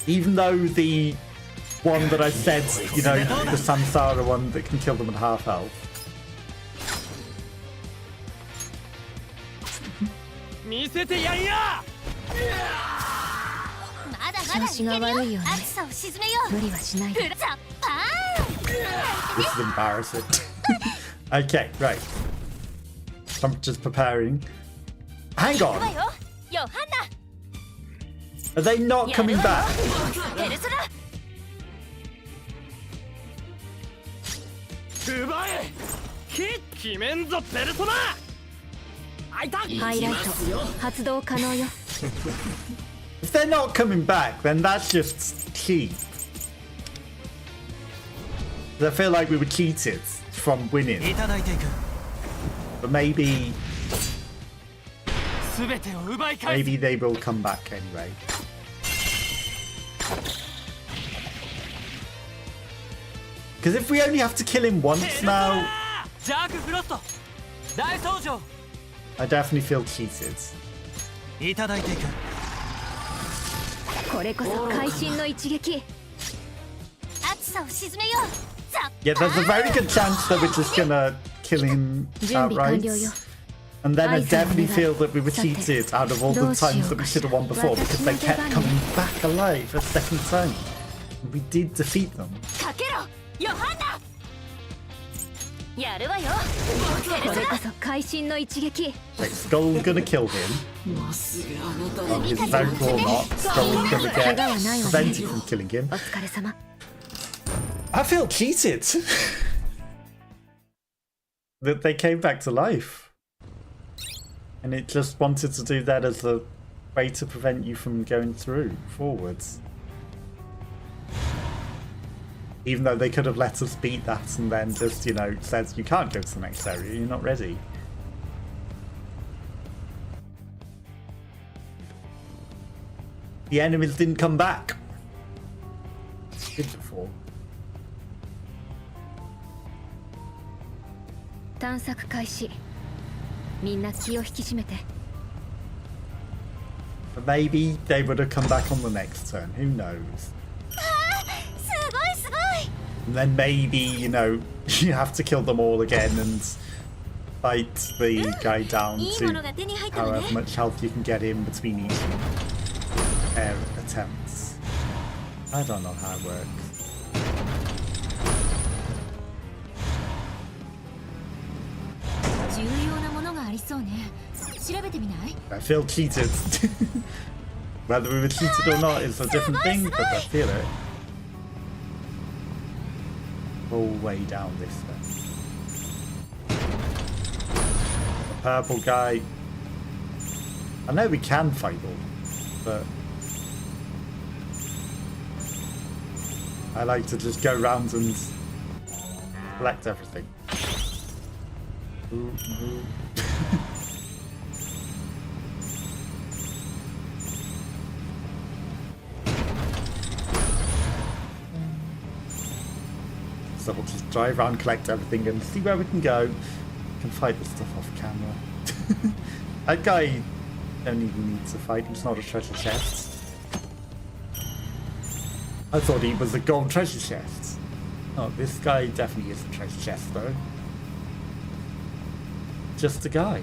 Even though the one that I said, you know, the Samsara one that can kill them at half health. This is embarrassing. Okay, right. So I'm just preparing. Hang on. Are they not coming back? If they're not coming back, then that's just cheap. I feel like we were cheated from winning. But maybe they will come back anyway. Because if we only have to kill him once now, I definitely feel cheated. Yeah, there's a very good chance that we're just gonna kill him outright. And then I definitely feel that we were cheated out of all the times that we should have won before, because they kept coming back alive a second time. And we did defeat them. Wait, Skull's gonna kill him. On his vote or not, Skull's gonna get prevented from killing him. I feel cheated. That they came back to life. And it just wanted to do that as a way to prevent you from going through forwards. Even though they could have let us beat that and then just, you know, said you can't go to the next area, you're not ready. The enemies didn't come back. Did before. みんな気を引き締めて。 But maybe they would have come back on the next turn. Who knows? すごいすごい。 And then maybe, you know, you have to kill them all again and fight the guy down いいもの to が手に入ったわね。 however much health you can get in between each attempts. I don't know how it works. 重要なものがありそうね。調べてみない？ I feel cheated. Whether we were cheated or not is a different thing, but I feel it. All way down this way. The purple guy. I know we can fight them, but I like to just go round and collect everything. Ooh, ooh. So we'll just drive around, collect everything, and see where we can go. We can fight this stuff off camera. That guy don't even need to fight, he's not a treasure chest. I thought he was a gold treasure chest. Oh, this guy definitely is a treasure chest though. Just a guy.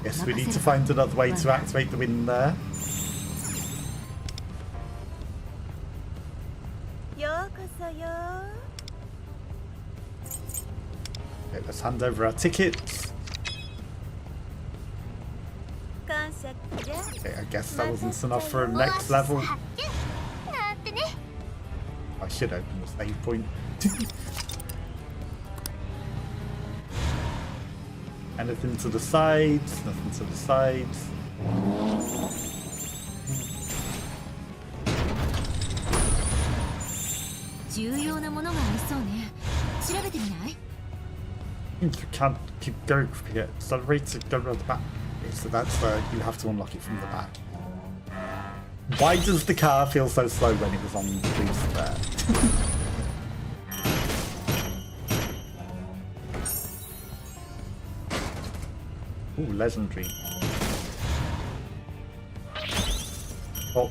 Yes, we need to find another way to activate the wind there. ようこそよ。 Okay, let's hand over our tickets. 感謝じゃ。 Okay, I guess that wasn't enough for a next level. なんてね。 I should open the save point. Anything to the sides, nothing to the sides. 重要なものがありそうね。調べてみない？ You can't keep going from here. Accelerate to go around the back. Okay, so that's you have to unlock it from the back. Why does the car feel so slow when it was on boost there? Ooh, legendary. Oh.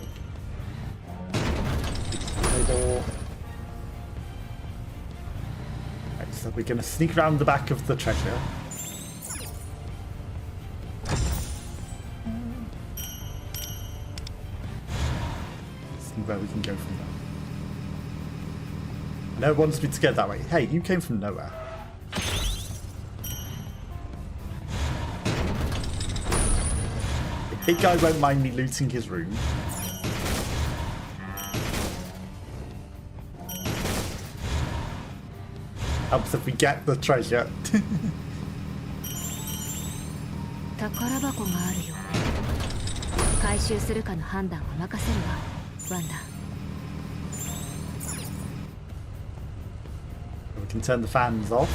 Right, so we're gonna sneak around the back of the treasure. See where we can go from there. No one wants me to get that way. Hey, you came from nowhere. The big guy won't mind me looting his room. Helps if we get the treasure. 宝箱があるようね。回収するかの判断は任せるわ、ワンダ。 We can turn the fans off.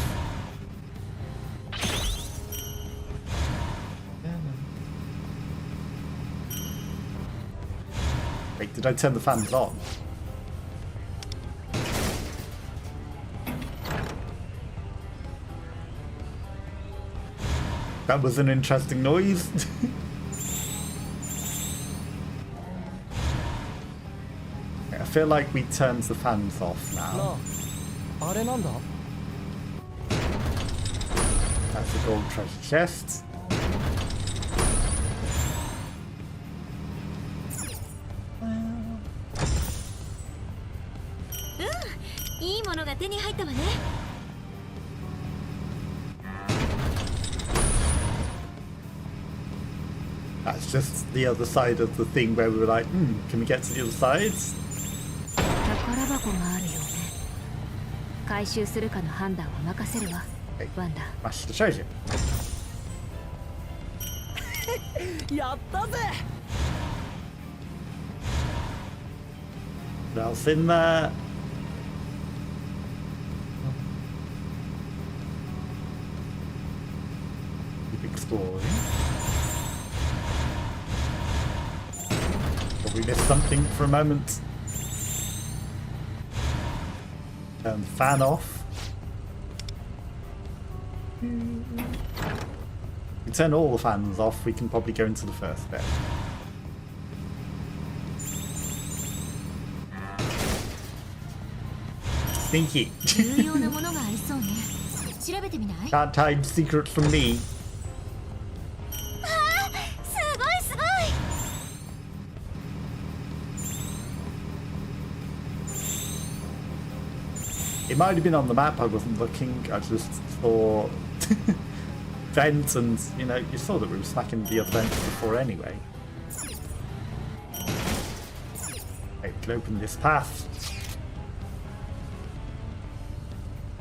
Wait, did I turn the fans on? That was an interesting noise. I feel like we turned the fans off now. あれなんだ？ That's a gold treasure chest. いいものが手に入ったわね。 That's just the other side of the thing where we were like, can we get to the other sides? 宝箱があるようね。回収するかの判断は任せるわ、ワンダ。 Smash the treasure. やったぜ。 What else in there? Big exploring. But we missed something for a moment. Turn the fan off. If we turn all the fans off, we can probably go into the first bit. Sneaky. 重要なものがありそうね。調べてみない？ Can't hide secrets from me. すごいすごい。 It might have been on the map, I wasn't looking, I just saw vents and, you know, you saw that we were smacking the other vents before anyway. Okay, we can open this path.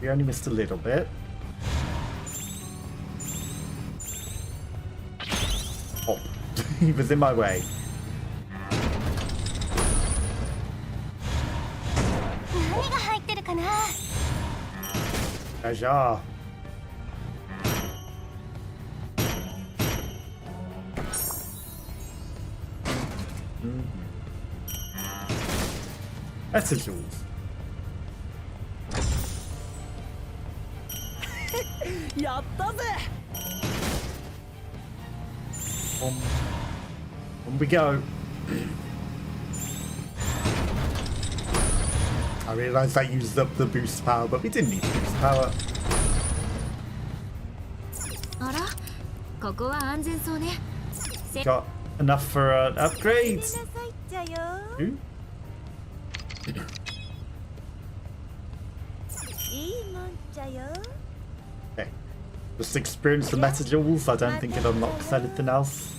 We only missed a little bit. Oh, he was in my way. 何が入ってるかな？ Treasure. Ascensions. やったぜ。 On we go. I realised I used up the boost power, but we didn't need boost power. あら、ここは安全そうね。 Got enough for an upgrade. なさいっちゃよ。 Ooh. いいもんちゃよ。 Okay. Just experience the meta jewels. I don't think it unlocks anything else.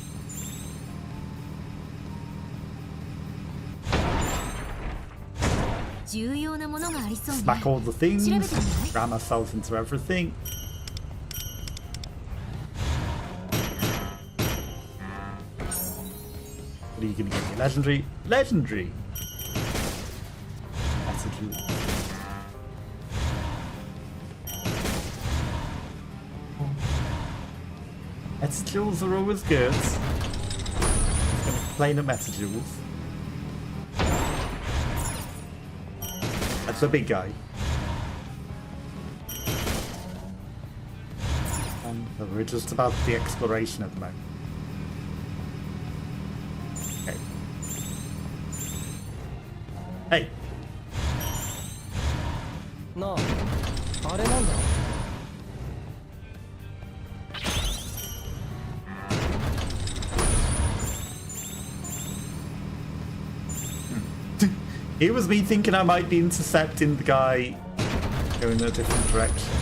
Smack all the things. Ram ourselves into everything. What are you gonna give me? Legendary? Legendary! That's a jewel. Meta jewels are always good. Just gonna complain at meta jewels. That's the big guy. We're just about the exploration at the moment. Okay. Hey! なあ、あれなんだ。 It was me thinking I might be intercepting the guy going in a different direction.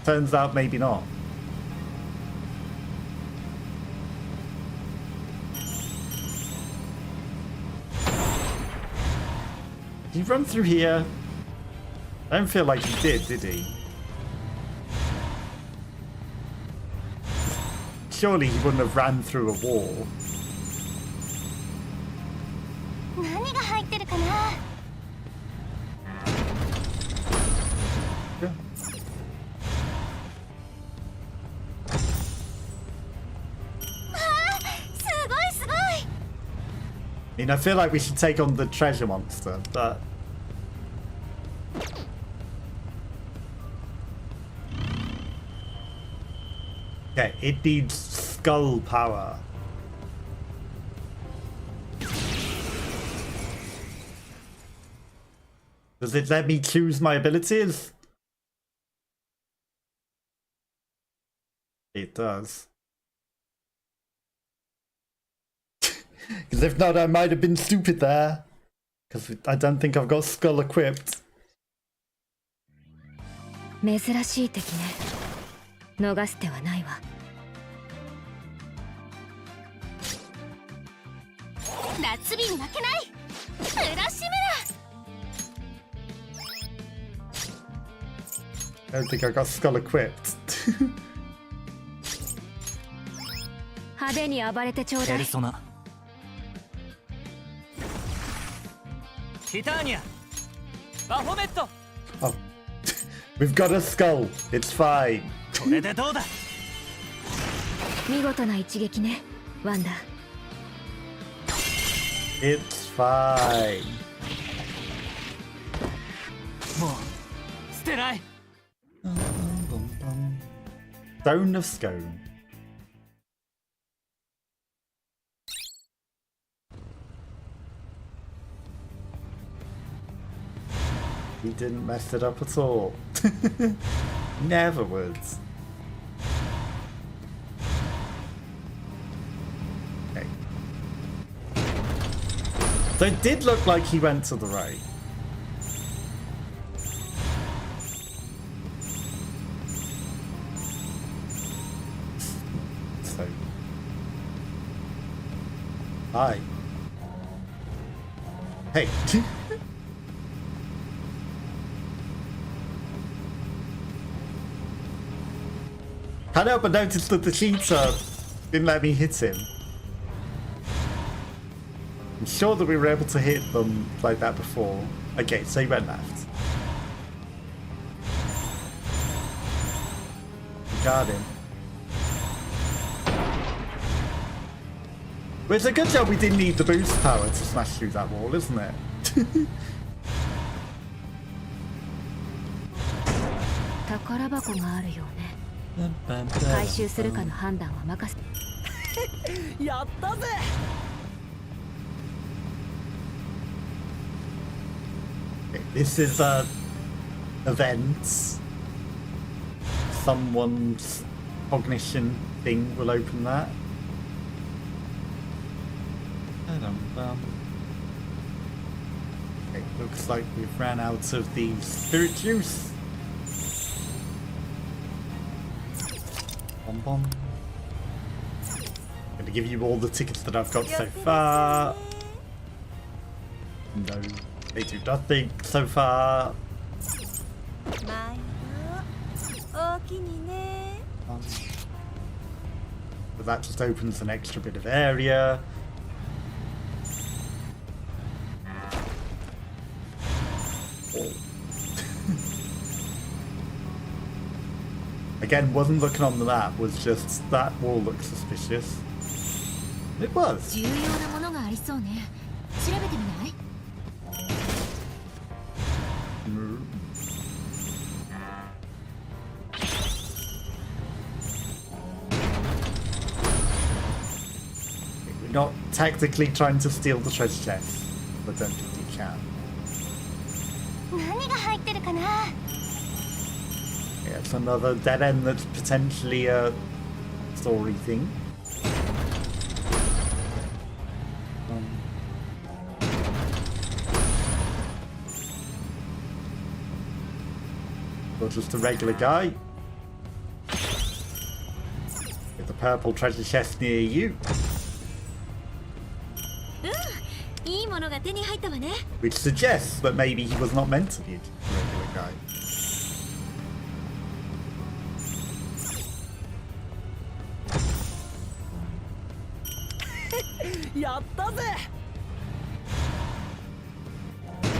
Turns out maybe not. Did he run through here? I don't feel like he did he? Surely he wouldn't have ran through a wall. 何が入ってるかな？ Yeah. I mean, I feel like we should take on the treasure monster, but... Okay, it needs skull power. Does it let me choose my abilities? It does. Because if not, I might have been stupid there. Because I don't think I've got skull equipped. 珍しい敵ね。逃す手はないわ。夏日に負けない。プラシメ I don't think I got skull equipped. 派手に暴れてちょうだい。ペルソナ。ティターニア。バフォメット。 Oh. We've got a skull. It's fine. これでどうだ。見事な一撃ね、ワンダ。 It's fine. もう捨てない。 Stone of Scone. He didn't mess it up at all. Never would. Okay. So it did look like he went to the right. So. Hi. Hey. Can't help but notice that the cheater didn't let me hit him. I'm sure that we were able to hit them like that before. Okay, so he went left. Got him. But it's a good job we didn't need the boost power to smash through that wall, isn't it? 宝箱があるよね。回収するかの判断は任せ。やったぜ。 This is events. Someone's cognition thing will open that. Okay, looks like we've ran out of the spirit juice. Bom bom. I'm gonna give you all the tickets that I've got so far. No, they do nothing so far. But that just opens an extra bit of area. Oh. Again, wasn't looking on the map, was just that wall looks suspicious. It was. 重要なものがありそうね。調べてみない？ We're not tactically trying to steal the treasure chest, but don't think we can. 何が入ってるかな？ Yeah, it's another dead end that's potentially a story thing. Or just a regular guy with a purple treasure chest near you. いいものが手に入ったわね。 Which suggests that maybe he was not meant to be a regular guy. やったぜ。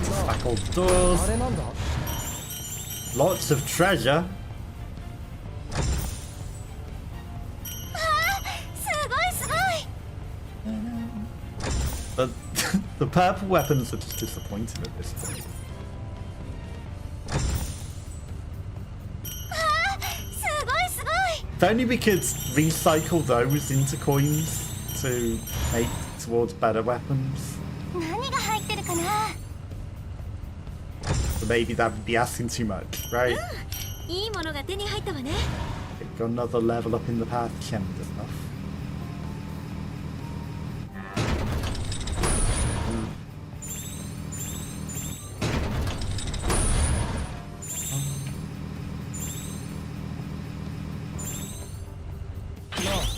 Spackled doors. あれなんだ。 Lots of treasure. すごいすごい。 But the purple weapons are just disappointing at this point. すごいすごい。 If only we could recycle those into coins to make towards better weapons. 何が入ってるかな？ But maybe that would be asking too much, right? いいものが手に入ったわね。 Got another level up in the path, Shem does enough.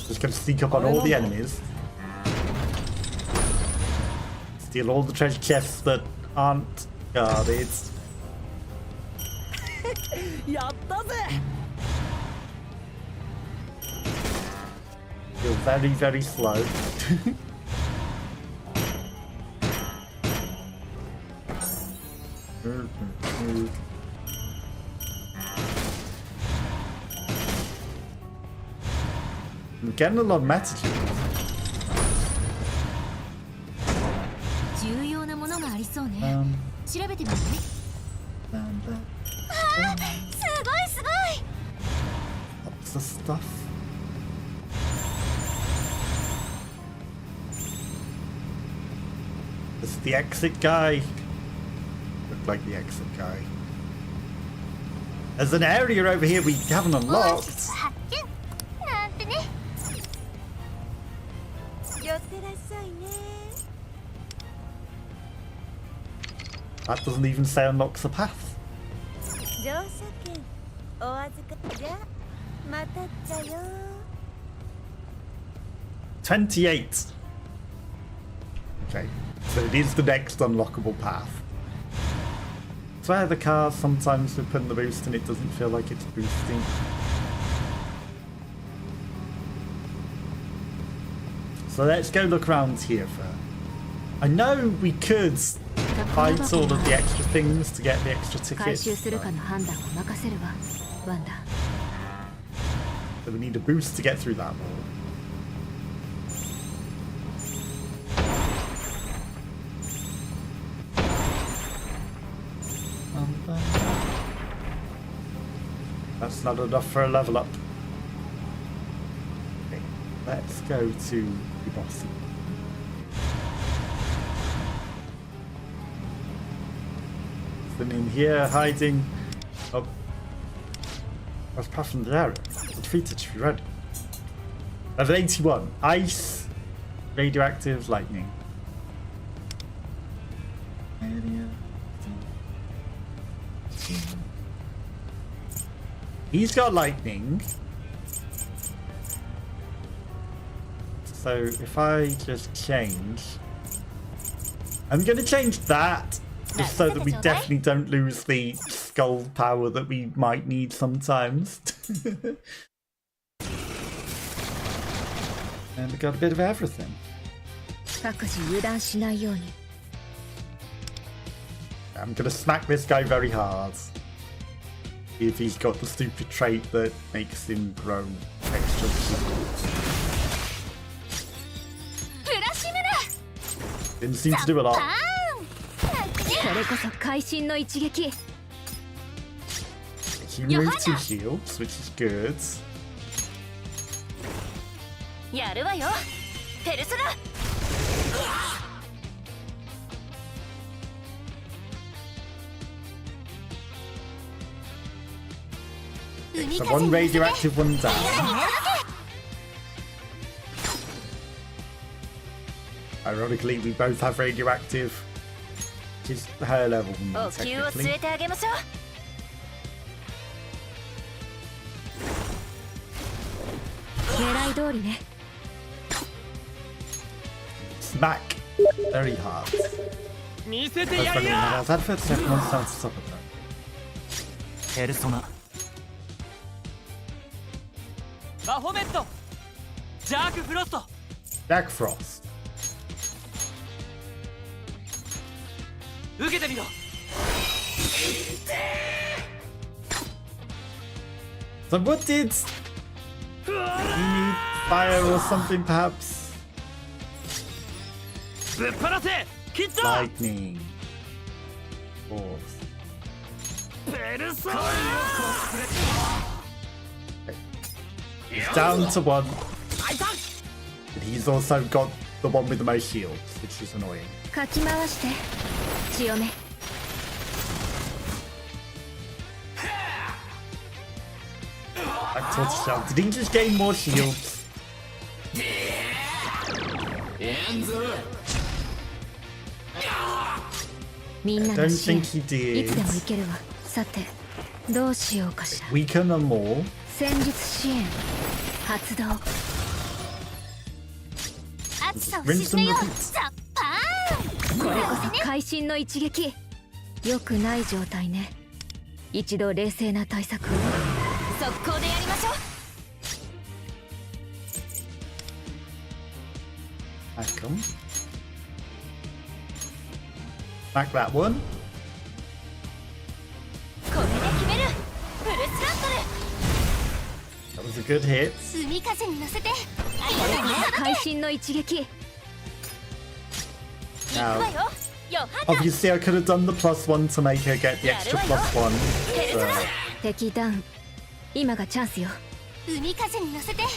Just gonna sneak up on all the enemies. Steal all the treasure chests that aren't guarded. やったぜ。 Feel very, very slow. I'm getting a lot of messages. 重要なものがありそうね。調べてみない？すごいすごい。 Lots of stuff. This is the exit guy. Look like the exit guy. There's an area over here we haven't unlocked. 発見なんてね。寄ってらっしゃいね。 That doesn't even say unlocks a path. 乗車券お預かじゃまたっちゃよ。 28. Okay, so it is the next unlockable path. So the cars sometimes we put the boost and it doesn't feel like it's boosting. So let's go look around here first. I know we could fight all of the extra things to get the extra 回 tickets. 収するかの判断を任せるわワンダ。 But we need a boost to get through that wall. That's not enough for a level up. Okay, let's go to the boss. Then in here, hiding. Oh, that's path from the area. Defeated, should be ready. Level 81. Ice, radioactive, lightning. He's got lightning. So if I just change, I'm going to change that just so that we definitely don't lose the skull power that we might need sometimes. And we got a bit of everything. 各自油断しないように。 I'm going to smack this guy very hard. If he's got the stupid trait that makes him grow extra. プラシム Didn't seem to do a lot. だ。なんてね。これこそ会心の一撃。 He removed 2 shields, which is good. やるわよ。ペルソナ。 So one radioactive, one down. Ironically, we both have radioactive, which is higher level than me, お灸を据 technically. えてあげましょう。 狙い通りね。 Smack very hard. 見せて That's や funny, るよ now that first step one sounds to stop it though. ペルソナバフォメットジャークフロスト Jack Frost. 受けてみろ So what did you need fire or something perhaps? ぶっ放せキッド Lightning. Force. ペルソナ He's down to 1. 解散 But he's also got the one with the most shields, which is annoying. かき回して強め。 Back towards the shell. Did he just gain more shields? みんな Don't の支援 think he い did. つでもいけるわ。さてどうしようかしら。 Weaken them all. 戦術支援発動。暑さを Rinse 沈め and よう。 repeat. ザッパーン。これこそ会心の一撃。良くない状態ね。一度冷静な対策を。速攻でやりましょう。 Back him. Back that one. これで決める。フルスラットル。 That was was a good hit. 海風に乗せてありがとうね会心の一撃 Now, 行くわよヨハンナ obviously, I could have done the +1 to make her get the extra +1. But 敵ダウン今がチャンスよ海風に乗せてあ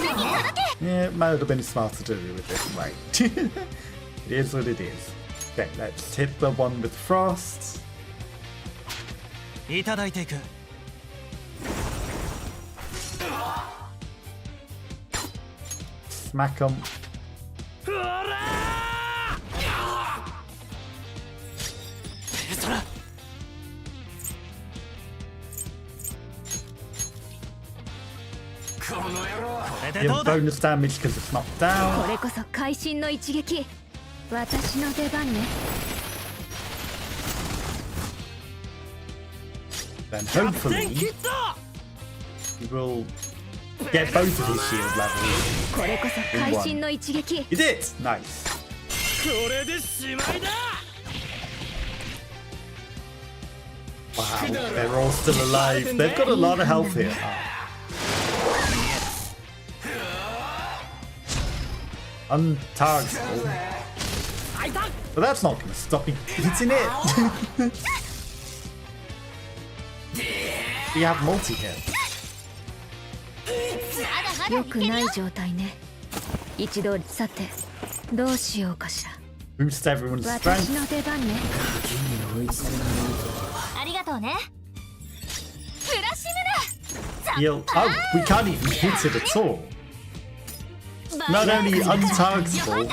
りがとうね届け yeah, it might have been smart to do with this, right? It is what it is. Okay, let's hit the one with frost. いただいていく Smack 'em. うわらペルソナこれで Deal どうだ bonus damage because it's knocked down. これこそ会心の一撃私の出番ね Then キャプテン hopefully キッド he will get both of his shield levels. これこそ会心の一撃 He did! Nice. これでしまいだ Wow, they're all still alive. They've got a lot of health here. Untargetable. But that's not going to stop me hitting it. We have multi-hit. 良くない状態ね一度さてどうしようかしら Boost everyone's 私 strength. の出番ねありがとうねフラッシュ Heal. Oh, we can't even hit it at all. ムだ Not only untargetable,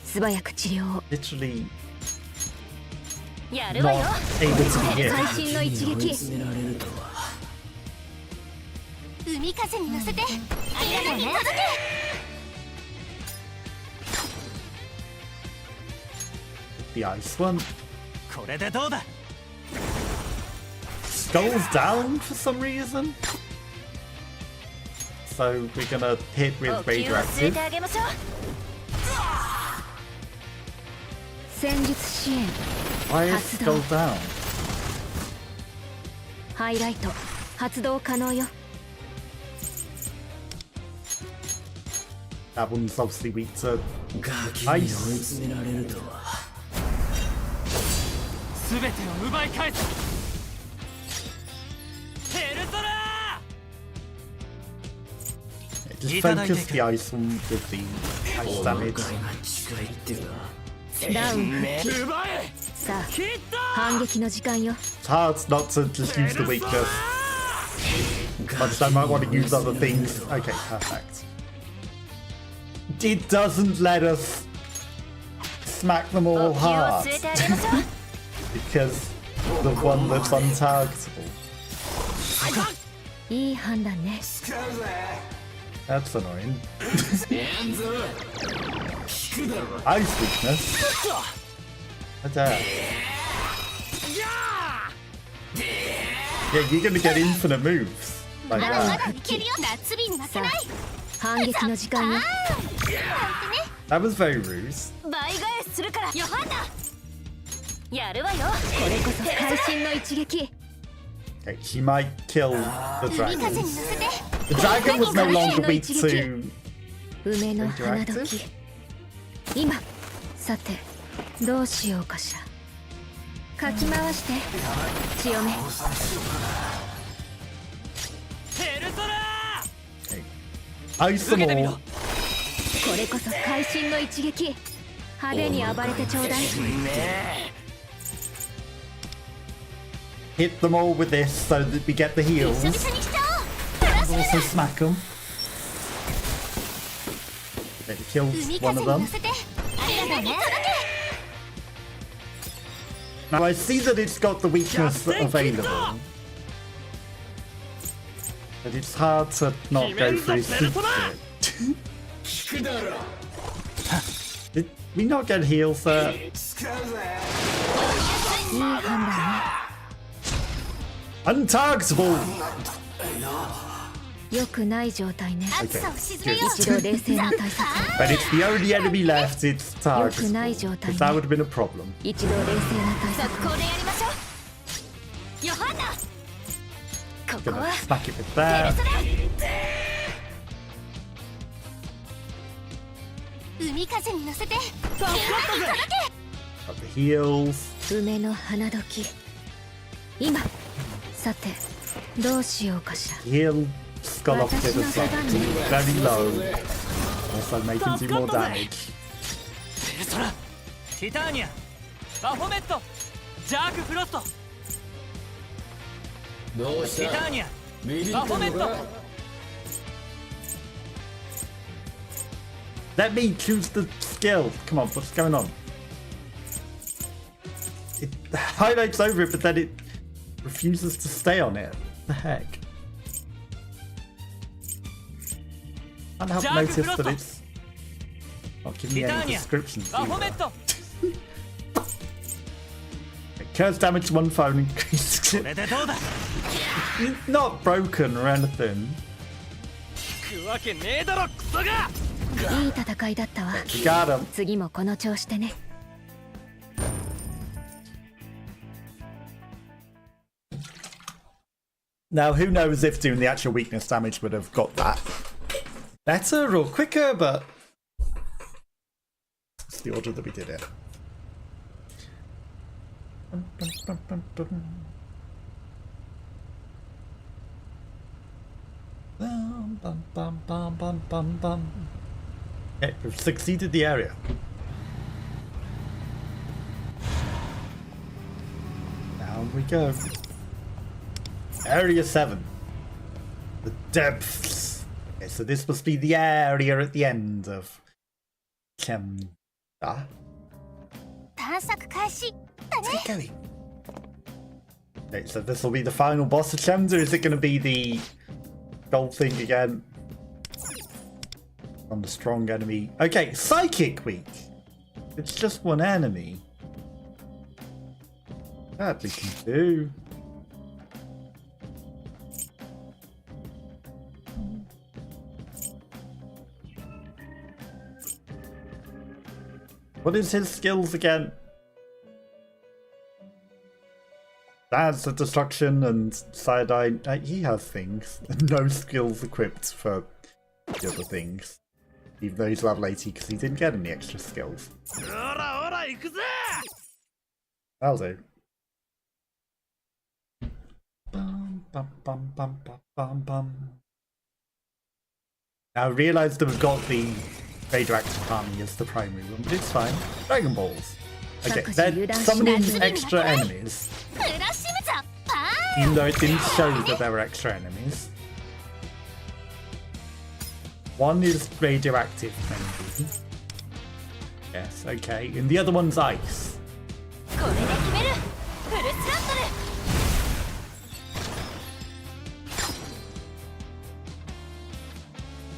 素早く治療を literally やるわよ not able to be 会 hit. 心の一撃海風に乗せてありがとうね届け The ice one. これでどうだ Skulls down for some reason. So we're gonna hit お with 灸を据え radioactive. てあげましょう戦術支援 Why is 発動 skull down? ハイライト発動可能よ That one's obviously weak to ice. 全てを奪い返すペルソナ Just focus the ice one with the ice damage. ダウン復帰奪えさあキッド反撃の時間よ It's hard not to just use the weakness. But I might want to use other things. Okay, perfect. It doesn't let us smack them お all 灸を hard 据えてあげましょう because the one that's untargetable. いい判断ね That's annoying. Ice weakness. Yeah, you're gonna get infinite moves. Like まだま that. だいけるよ夏日に負けない反撃の時間よ That was very rude. 倍返しするからヨハンナやるわよこれこそ会心の一撃 Okay, she might kill the 海風 dragon. に乗せて The dragon was no longer weak to 梅の花時今さてどうしようかしらかき回して強めペルソナ ice them all. これこそ会心の一撃派手に暴れてちょうだい Hit them all with this so that we get the 一緒 heals. にしちゃおうフラッシュ Also smack them. It kills 海 one 風 of に them. 乗せてありがとうね Now I see that it's got the weakness available. But it's hard to not go for his secret. Did we not get heals there? いい判断ね Untargetable! 良くない状態ね暑さを沈めよう一度冷静な対策 But it's the only enemy left, it's 良くない targetable. 状態 Because that ね would have been a problem. 一度冷静な対策速攻でやりましょうヨハンナここ Gonna は smack it with ペル that. ソナ海風に乗せて Got the heals. 梅の花時今さてどうしようかしら Heal Skull off to the side. Very low. Also making do more damage. ペルソナティターニアバフォメットジャークフロストどうしティタたーニアビビってんバフォメットのか Let me choose the skill. Come on, what's going on? It highlights over it, but then it refuses to stay on it. What the heck? I can't help notice that it's not giving me any descriptions バフォメ either. ット Curse damage to one phone increases これでどうだ Not broken or anything. 行くわけねえだろクソがいい戦いだったわ You got him. 次もこの調子でね Now, who knows if doing the actual weakness damage would have got that better or quicker, but it's the order that we did it. Okay, we've succeeded the area. Down we go. Area 7. The depths. Okay, so this must be the area at the end of Chemda. 探索開始だね Where's it going? Okay, so this will be the final boss of Chemda. Is it going to be the gold thing again? On the strong enemy. Okay, psychic weak. It's just one enemy. That we can do. What is his skills again? That's a destruction and Cyanide. He has things. No skills equipped for the other things. Even though he's level 80 because he didn't get any extra skills. ほらほら行くぜ That'll do. Bum, bum, bum, bum, bum, bum, bum. Now I realise that we've got the radioactive army as the primary one, but it's fine. Dragon Balls. Okay, they're summoning extra enemies. フラッシュムザパ Even though it didn't show that there were extra enemies. One is radioactive, maybe. Yes, okay. And the other one's ice. ーンこれで決めるフルスラットル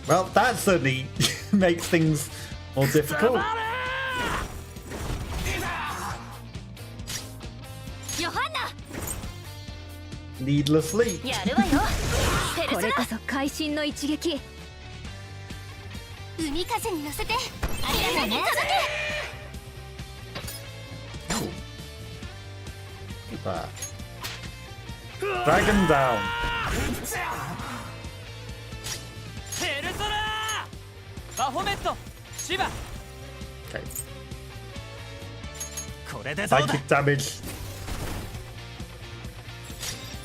Well, that certainly makes things more difficult. ヨハンナ Needlessly. やるわよペルこれこソナそ会心の一撃海風に乗せてありがとうね Oh. Look at that. Dragon down. ペルソナバフォメットシバ Okay. これでどうだ Psychic damage.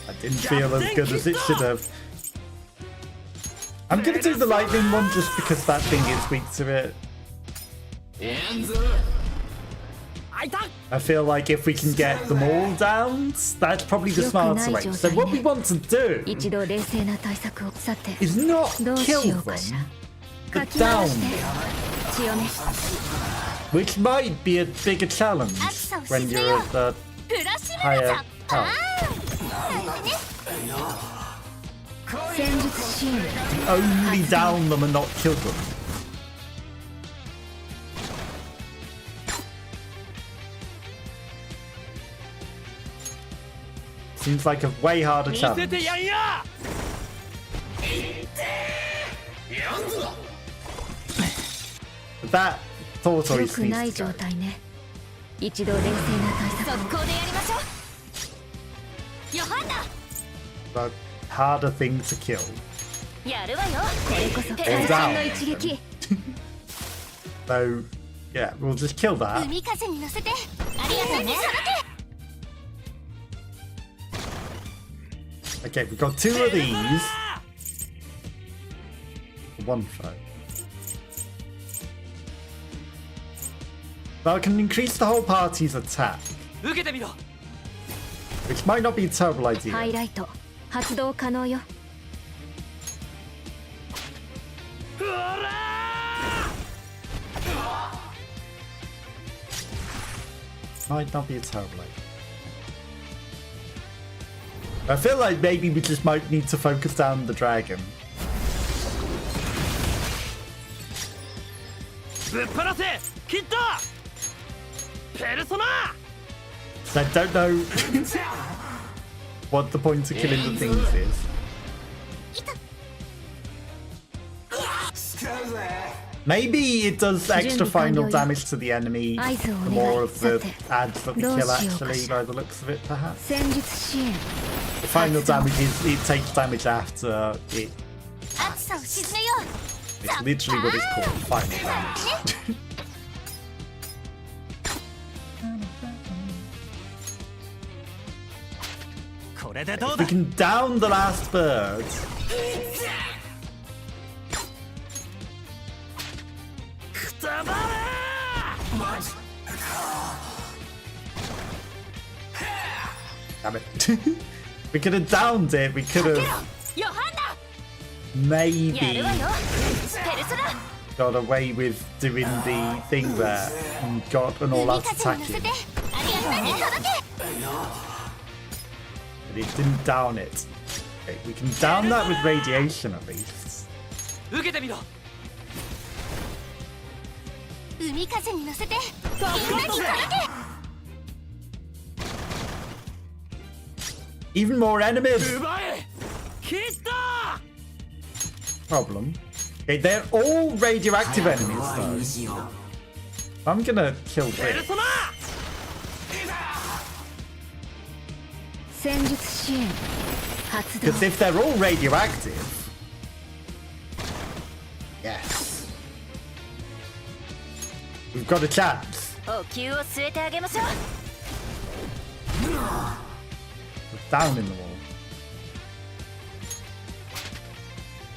I didn't feel as good as it should have. I'm gonna do the lightning one just because that thing is weak to it. やんぞ I feel like if we can get them all down, that's probably the smarter way. So what we want to do 一度冷静な対策をさて is not どうし kill ようかしら them, か but き回 down して them, 血をね which might be a bigger challenge when you're at the フラッシュム higher ザパ health. ーンなんてね戦術シーン Only down them and not kill them. Seems like a way harder 見せ challenge. てやんや But that thought 良 always くない needs to 状 go. 態ね一度冷静な対策速攻でやりましょうヨハンナ The harder thing to kill. やるわよこれこそペ会ルソナ心の一撃 So, yeah, we'll just kill that. 海風に乗せてありがとうね Okay, we've got 2 of these. One foe. Now I can increase the whole party's attack, 受けてみろ which might not be a terrible ハイ idea. ライト発動可能よ Might not be a terrible idea. I feel like maybe we just might need to focus down the dragon. ぶっ放せキッドペルソナ So I don't know what the point of killing the things is. Maybe it does extra final damage to the enemy, the more of the ads that we kill actually, by the looks of it perhaps. 戦術支援 The final damage is it takes damage after it. 暑さを沈めよう It's literally what is called final damage. これでどう We だ can down the last bird. Damn it. We could have downed it, we could have ヨハンナ maybe やるわよペルソナ got away with doing the thing there and got an 海 all-out 風に乗 attacking. せてありがとうね届け But it didn't down it. Okay, we can down that with radiation at least. 受けてみろ海風に乗せてみんなに届け Even more enemies! 奪えキッド Problem. Okay, they're all radioactive enemies though. I'm gonna kill ペル this. ソナ戦術支援発動 Because if they're all radioactive... Yes. We've got a chance. お灸を据えてあげましょう We're down in the wall.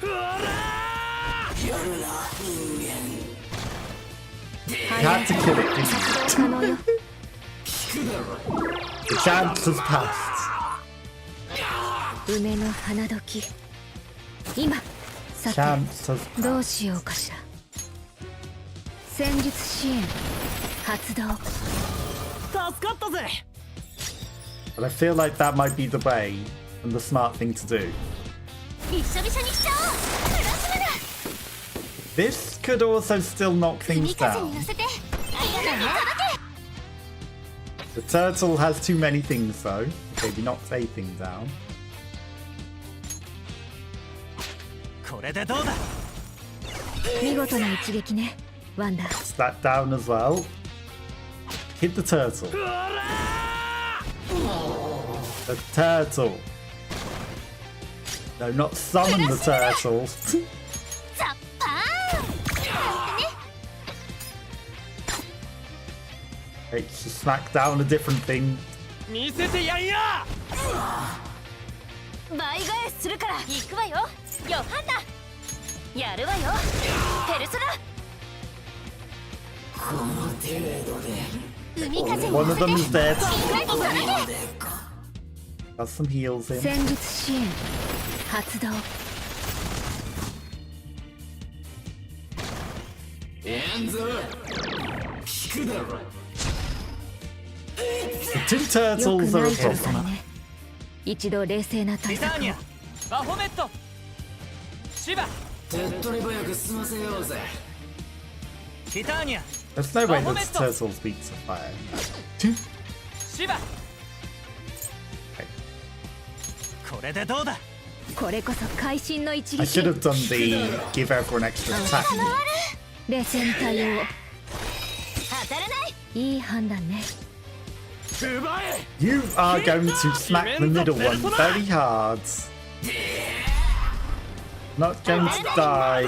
ハ You イライ had ト to kill it, didn't 発動可能よ you? The chance has passed. 梅の花時今さ Chance て has どう passed. しようかしら戦術支援発動助かったぜ But I feel like that might be the way and the smart thing to do. びっしょびしょにしちゃおうプラスマだ This could also still knock 海 things 風に down. 乗せてありがとうね届け The turtle has too many things though. Maybe knocks a thing down. これでどうだ見事な一撃ねワンダ It's that down as well. Hit the turtle. The turtle. No, not summon the turtle. ザッパーンね Hey, she smacked down a different thing. 見せてやんや倍返しするから行くわよヨハンナやるわよペルソナ海風に One 乗 of せて them is dead. みんなに届け Got some heals in. 戦術支援発動エンズ聞くだろ The two よく turtles な are い a 状態 problem. ね一度冷静な対策をティターニアバフォメットシバ手っ取り早く済ませようぜティターニア There's no way that Bahomet. turtles beat fire. シバ Okay. これでどうだこれこそ会心の一 I 撃 should have done the give everyone extra attack. 冷静に対応を当たらないいい判断ね 奪え You are going to smack the middle one very hard. Not going to die.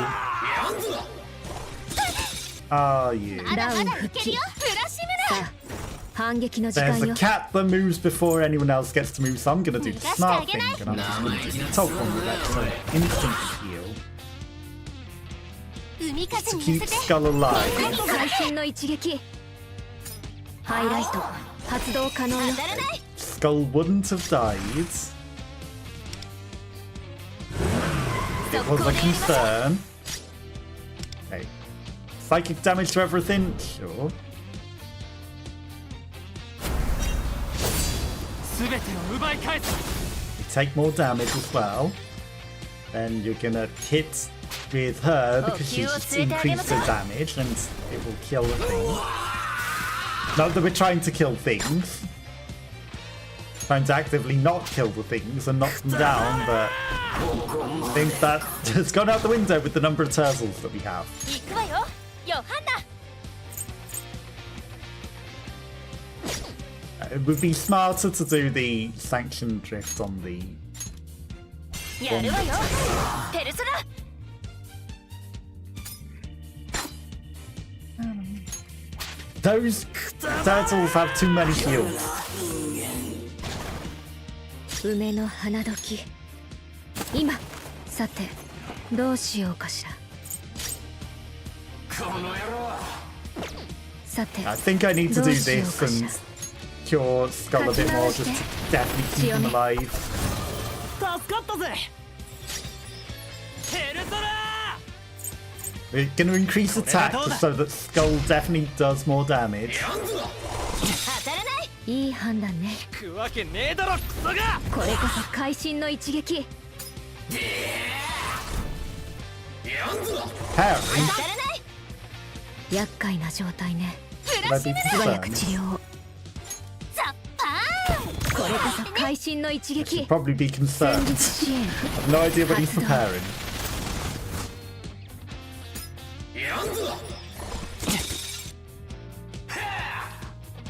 are you? ダウン復帰さあ反撃の時 There's 間 a よ cat that moves before anyone else gets to move, so I'm gonna do the smart thing, and I'm just gonna do the top one with that, so instant heal. 海風 To に keep 乗せて Skull alive. 会心の一撃ハイライト発動可能よ Skull wouldn't have died. It was a concern. Okay. Psychic damage to everything? Sure. 全てを奪い返す You take more damage as well. Then you're gonna hit with her because she's increased her damage and it will kill the thing. Not that we're trying to kill things. Trying to actively not kill the things and knock them down, but I think that has gone out the window with the number of turtles that we have. 行くわよヨハンナ It would be smarter to do the sanction drift on the やるわよペルソナ Those turtles have too many heals. 梅の花時今さてどうしようかしらさて I think I need to do this and cure Skull a bit more just to definitely keep him alive. 助かったぜペルソナ We're going to increase attack just so that Skull definitely does more damage. 当たらないいい判断ね行くわけねえだろクソがこれこそ会心の一撃 Harry, 当たらない厄介な状態ね should I be 素早く concerned? 治療をザッパーンこれこそ会心の一撃 Probably be 戦 concerned. 術支援 I've no idea what he's preparing.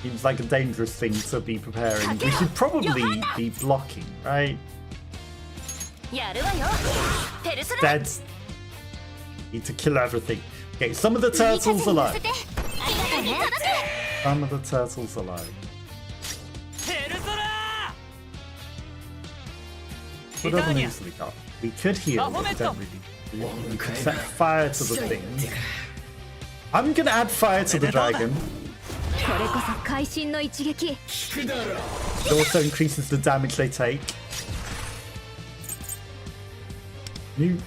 Seems like a dangerous thing to be preparing. We should probably be blocking, right? やるわよペルソナ Dead. Need to kill everything. Okay, some of the turtles 乗 alive. せてありがとうね Some of the turtles alive. ペルソナ What other moves have we got? We could heal, but we don't really. We could set fire to the thing. I'm gonna add fire to the dragon. これこそ会心の一撃 It also increases the damage they take. Nuke.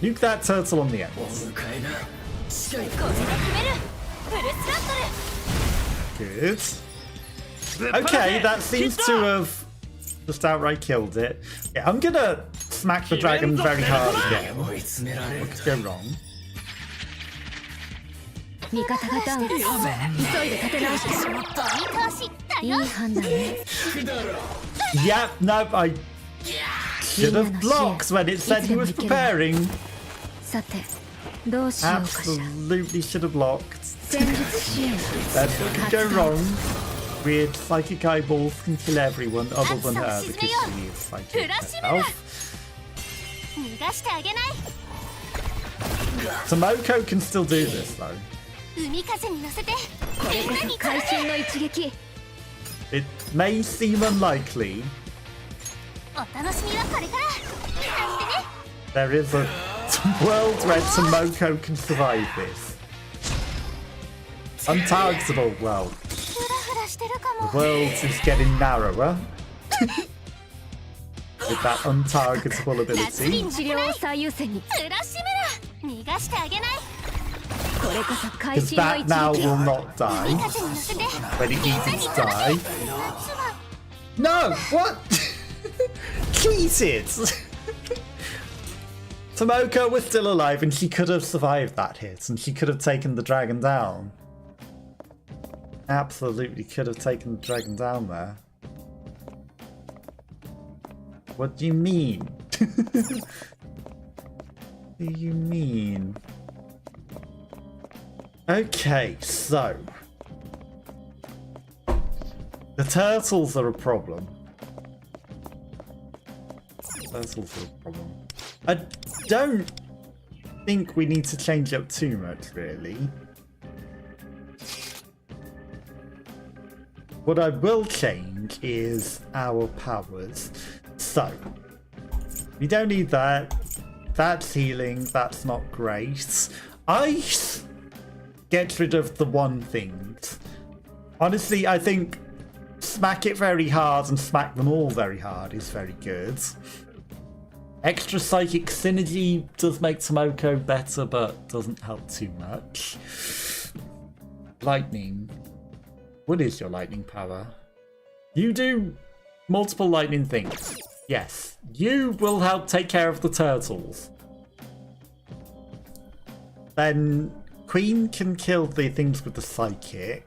Nuke that turtle on the end. ここで決めるフルスラットル Good. Okay, that seems to have just outright killed it. Yeah, I'm gonna smack the dragon very hard again. What could go wrong? 味方がダウン急いで立て直していい投資だよいい判断ね Yep, nope, I should have blocked when it said he was preparing. さてどうしようかしら Absolutely should have blocked. 戦術支援 That could go wrong. Weird psychic eyeballs can kill everyone other than her because she is psychic herself. 逃がしてあげない Tomoko can still do this though. 海風に乗せてこれこそ会心の一撃 It may seem unlikely. お楽しみはこれから期待してね There is a world where Tomoko can survive this. Untargetable, well, フラフラしてるか the も world is getting narrower. With that untargetable 夏 ability. に治療を最優先にフラシメラ逃がしてあげないこれこそ会 Because 心の that 一 now 撃 will not die 風に乗せて when it needs to die. 夏は No! What? Cheated! Tomoko was still alive and she could have survived that hit and she could have taken the dragon down. Absolutely could have taken the dragon down there. What do you mean? What do you mean? Okay, so the turtles are a problem. Turtles are a problem. I don't think we need to change up too much, really. What I will change is our powers. So, we don't need that. That's healing. That's not great. Ice gets rid of the one thing. Honestly, I think smack it very hard and smack them all very hard is very good. Extra psychic synergy does make Tomoko better, but doesn't help too much. Lightning. What is your lightning power? You do multiple lightning things. Yes. You will help take care of the turtles. Then Queen can kill the things with the psychic.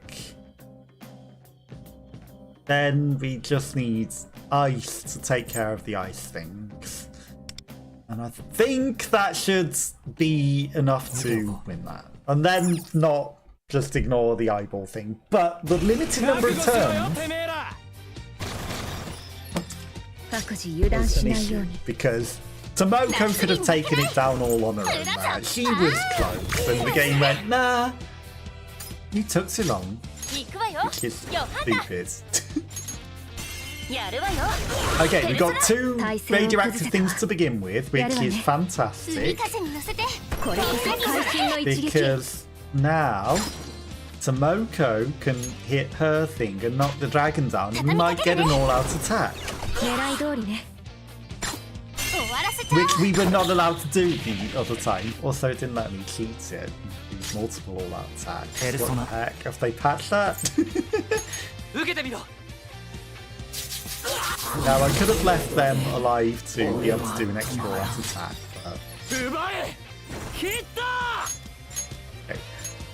Then we just need Ice to take care of the ice things. And I think that should be enough to win that. And then not just ignore the eyeball thing. But the limited number of turns was an issue, because Tomoko could have taken it down all on her own there. She was close, and the game went, nah, you took too long. Which is stupid. Okay, we got 2 radioactive things to begin with, which is fantastic. Because now Tomoko can hit her thing and knock the dragon down, and we might get an all-out attack. Which we were not allowed to do the other time. Also, it didn't let me cheat it. Use multiple all-out attacks. What the heck? Have they patched that? Now, I could have left them alive to be able to do an extra all-out attack. But... Okay.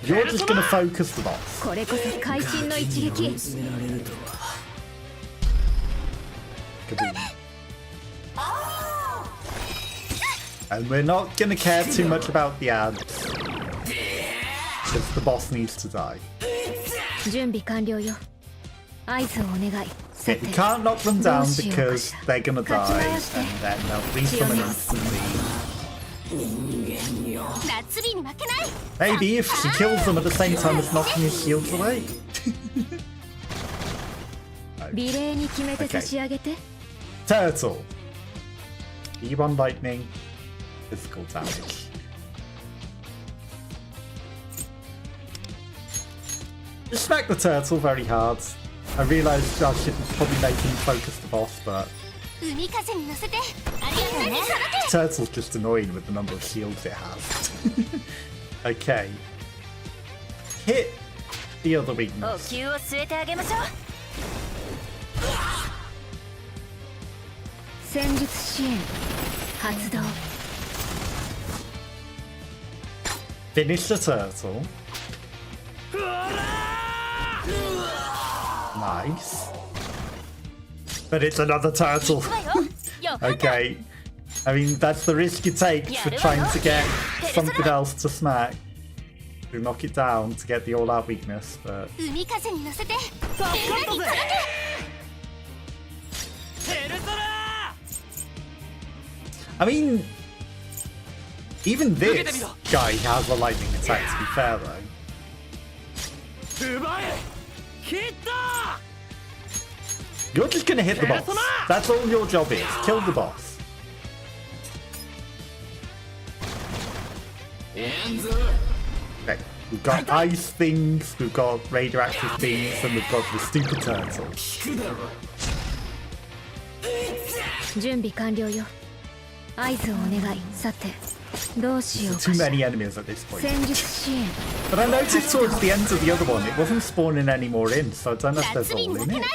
You're just going to focus the boss. And we're not going to care too much about the ads, because the boss needs to die. Okay, we can't knock them down because they're going to die, and then they'll resummon instantly. Maybe if she kills them at the same time as knocking his shields away. Okay. Turtle. E1 lightning. Physical damage. Just smack the turtle very hard. I realised I should probably make him focus the boss, but... Turtle's just annoying with the number of shields it has. Okay. Hit the other weakness. Finish the turtle. Nice. But it's another turtle. Okay. I mean, that's the risk you take for trying to get something else to smack. To knock it down to get the all-out weakness, but... I mean... Even this guy has a lightning attack, to be fair, though. You're just gonna hit the boss. That's all your job is. Kill the boss. Okay, we've got ice things, we've got radioactive things, and we've got the stupid turtle. There's too many enemies at this point. But I noticed towards the end of the other one, it wasn't spawning any more in, so I don't know if there's all in it.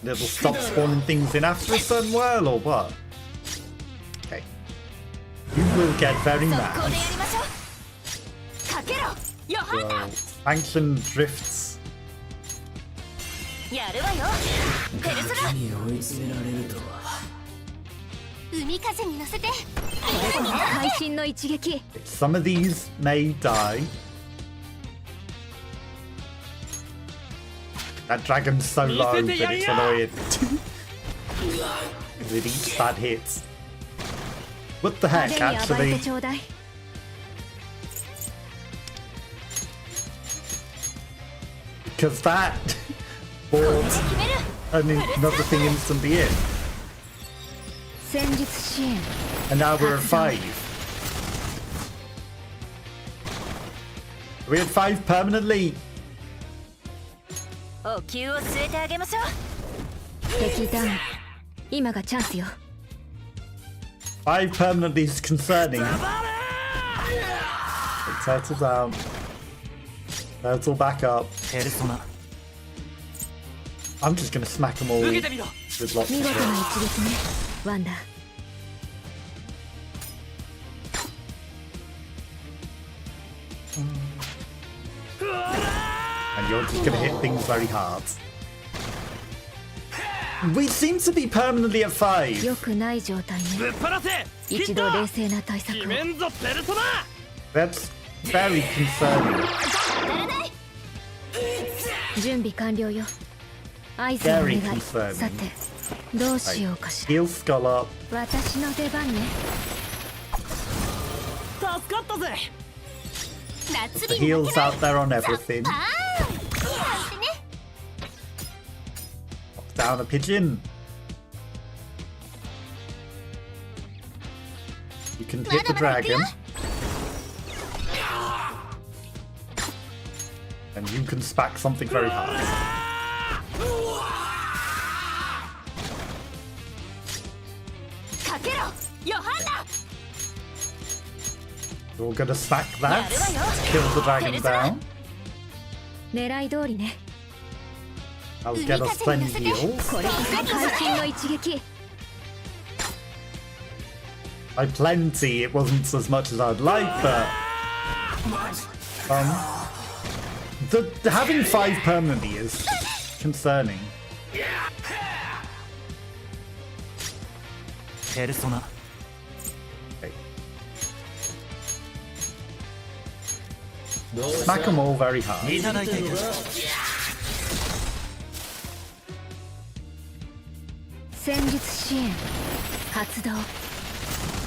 It'll stop spawning things in after a certain while, or what? Okay. You will get very mad. Well, Ancient drifts. Some of these may die. That dragon's so low that it's annoying. With each bad hit, What the heck, 派手に暴れ actually? てちょうだい Because that bought another thing instantly in. 戦術支援 And now we're at 5. Are we at 5 permanently? お灸を据えてあげましょう。敵ダウン今がチャンスよ 5 permanently is concerning. Turtle down. Turtle back up. ペルソナ I'm just gonna smack them all 受け with てみろ lots of 見事な shit. 一撃ねワンダ And you're just gonna hit things very hard. We seem to be permanently at 5. 良くない状態ねぶっ放せ一度冷静な対策を決めんぞペルソナ That's very concerning. 準備完了よ合図をお願 Very い concerning. さてどうしようかしら Heal skull up. 私の出番ね助かったぜ 夏 The 日に heals out there on everything. あーなんてね Down a pigeon. You can hit the dragon. And you can spack something very hard. You're gonna stack that. Kill the dragon down. 狙い通りね I'll get us plenty heals. これこそ会心の一撃 By plenty, it wasn't as much as I'd like, but having 5 permanently is concerning. ペルソナ Okay. Smack them all very hard. いただいていく戦術支援発動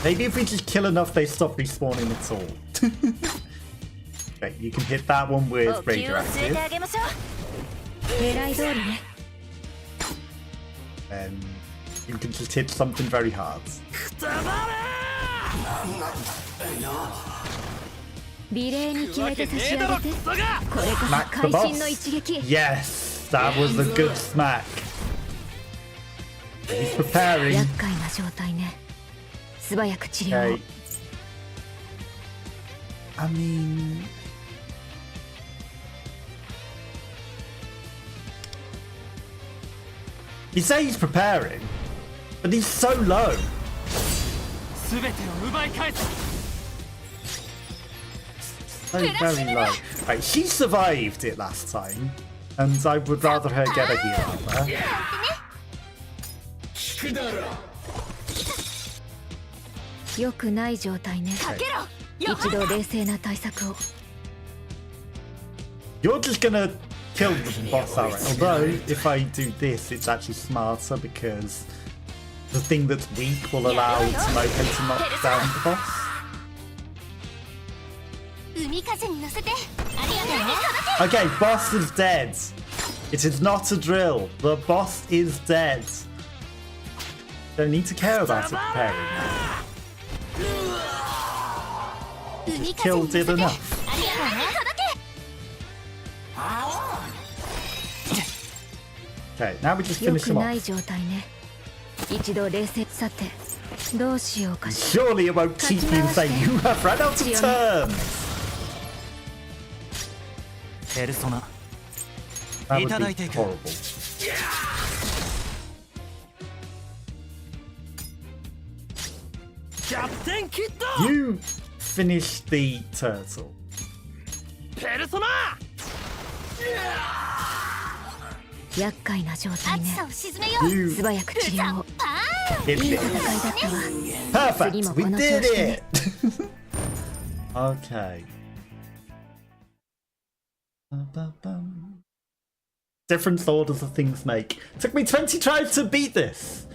Maybe if we just kill enough, they stop respawning at all. Okay, you can hit that one お with 灸を据え radioactive, てあげましょう。狙い通りね and you can just hit something very hard. 美麗に決めて差し上げてこれこ Smack そ the 会心の boss. 一撃 Yes, that was a good smack. He's preparing. 厄介な状態ね素早く治療を Okay. I mean, you say he's preparing, but he's so low. 全てを奪い返す So very low. Right, she survived it last time, and I would rather her get a heal out there. 聞くだろ良くない状態ね一度冷静な対策を You're just gonna kill the boss outright. Although, if I do this, it's actually smarter because the thing that's weak will allow Tomoke to knock down the boss. 海風に乗せてありがとうね Okay, boss is dead. It is not a drill. The boss is dead. Don't need to care about it preparing. 海風に Killed 乗せ it て enough. ありがとうね届 Okay, now we just 良 finish く him な off. い状態ね一度冷静さてどうしようかし Surely it won't keep me insane. You have run out of turns. ペルソナ That い would ただい be ていく horrible. キャプテンキッド You finished the turtle. ペルソナ厄介な状態ね暑さを鎮めよう You 素早く治療を did いい it. 戦いだったわ Perfect. 次も We この調 did 子でね it. Okay. Different orders of things make. Took me 20 tries to beat this.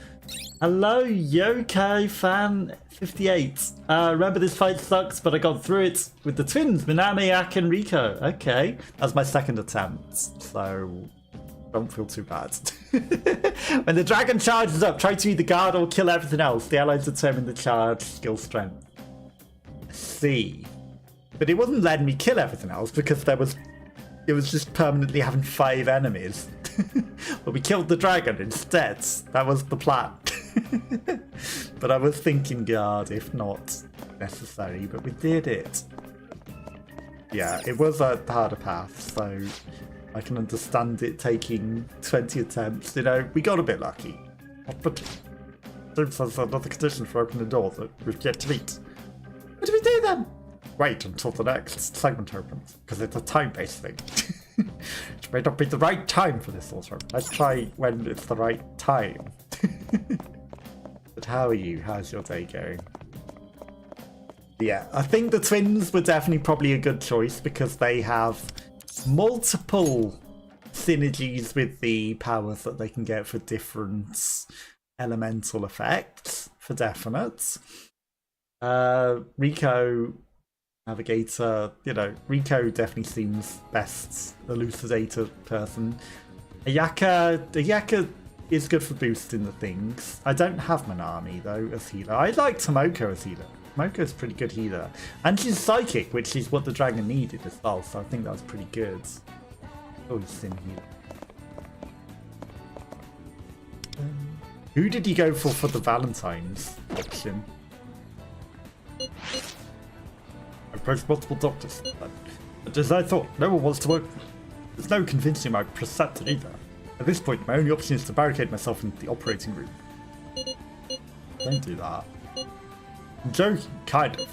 Hello, Yokai fan 58. Remember this fight sucks, but I got through it with the twins, Minami, Ak, and Rico. Okay, that's my second attempt, so don't feel too bad. When the dragon charges up, try to either guard or kill everything else. The allies determine the charge skill strength. See, but it wasn't letting me kill everything else because it was just permanently having 5 enemies. But we killed the dragon instead. That was the plan. But I was thinking guard if not necessary, but we did it. Yeah, it was a harder path, so I can understand it taking 20 attempts. You know, we got a bit lucky. But there's another condition for opening the door that we've yet to meet. What do we do then? Wait until the next segment opens, because it's a time-based thing. It may not be the right time for this also. Let's try when it's the right time. But how are you? How's your day going? Yeah, I think the twins were definitely probably a good choice because they have multiple synergies with the powers that they can get for different elemental effects, for definite. Rico, Navigator, you know, Rico definitely seems best elucidator person. Ayaka is good for boosting the things. I don't have Minami though as healer. I like Tomoko as healer. Tomoko's pretty good healer. And she's psychic, which is what the dragon needed as well, so I think that was pretty good. Oh, he's in here. Who did you go for the Valentines option? I approached multiple doctors, but as I thought, no one wants to work. There's no convincing my preceptor either. At this point, my only option is to barricade myself in the operating room. Don't do that. I'm joking, kind of.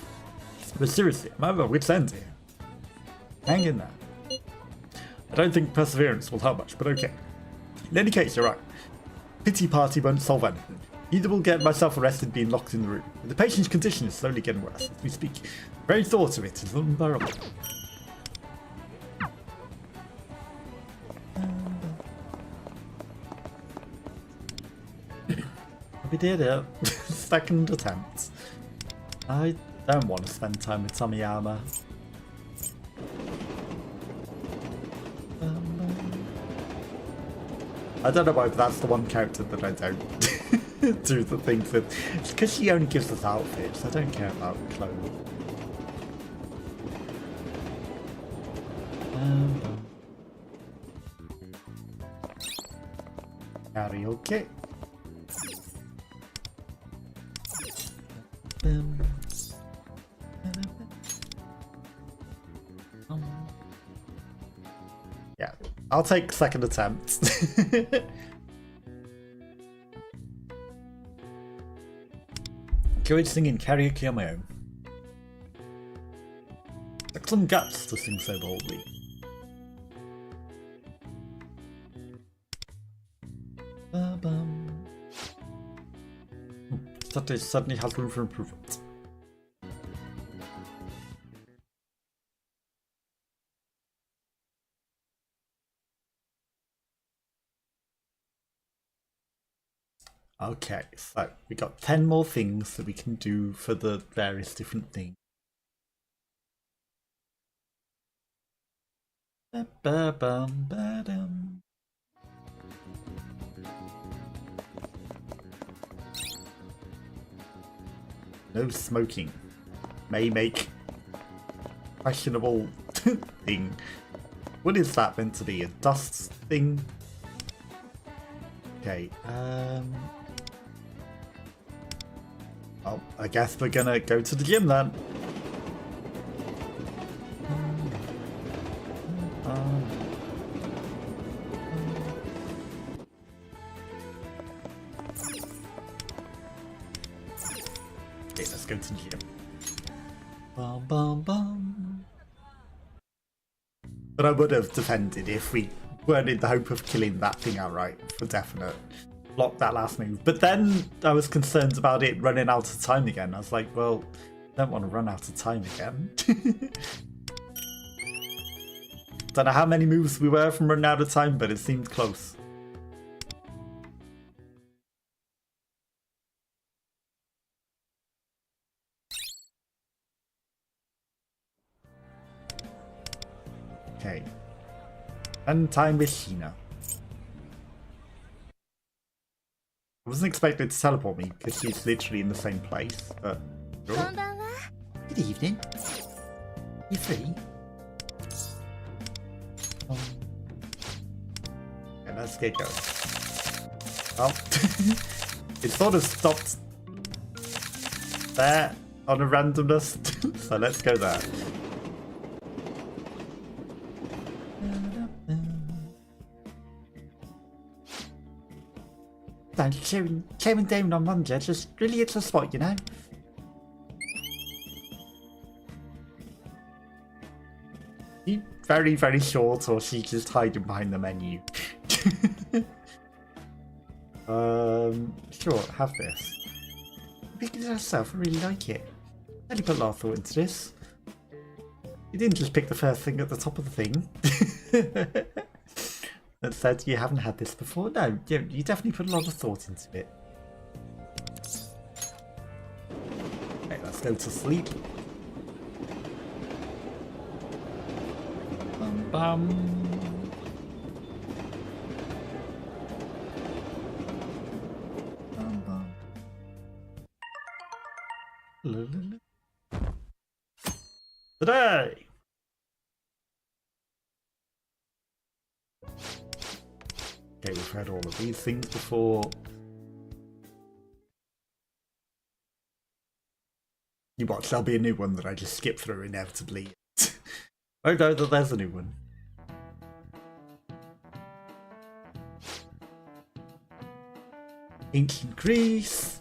But seriously, I'm at my wit's end here. Hang in there. I don't think perseverance will help much, but okay. In any case, you're right. Pity party won't solve anything. Either will get myself arrested being locked in the room. The patient's condition is slowly getting worse as we speak. The very thought of it is unbearable. We did it. Second attempt. I don't want to spend time with Tomiyama. I don't know why, but that's the one character that I don't do the things with. It's because she only gives us outfits. I don't care about clothes. Karaoke. Yeah, I'll take second attempt. Enjoyed singing karaoke on my own. Took some guts to sing so boldly. Saturday suddenly has room for improvement. Okay, so we got 10 more things that we can do for the various different things. No smoking. May make questionable thing. What is that meant to be? A dust thing? Okay, well, I guess we're gonna go to the gym then. Okay, let's go to the gym. Bum, bum, bum. But I would have defended if we weren't in the hope of killing that thing outright, for definite. Block that last move. But then I was concerned about it running out of time again. I was like, well, I don't want to run out of time again. Don't know how many moves we were from running out of time, but it seemed close. Okay. And time with Sheena. I wasn't expecting it to teleport me because she's literally in the same place, but... Sure. こんばんは Good evening. You free? And let's get going. Oh. It sort of stopped there on a randomness, so let's go there. Sharing down on Monday just really hits a spot, you know? She's very, very short, or she's just hiding behind the menu. Sure, have this. Pick it yourself, I really like it. Really put a lot of thought into this. You didn't just pick the first thing at the top of the thing. That said, you haven't had this before. No, you definitely put a lot of thought into it. Okay, let's go to sleep. Bum bum. Bum bum. La, la, la. Today! Okay, we've had all of these things before. You watch, there'll be a new one that I just skip through inevitably. Oh no, there's a new one. Ancient Greece.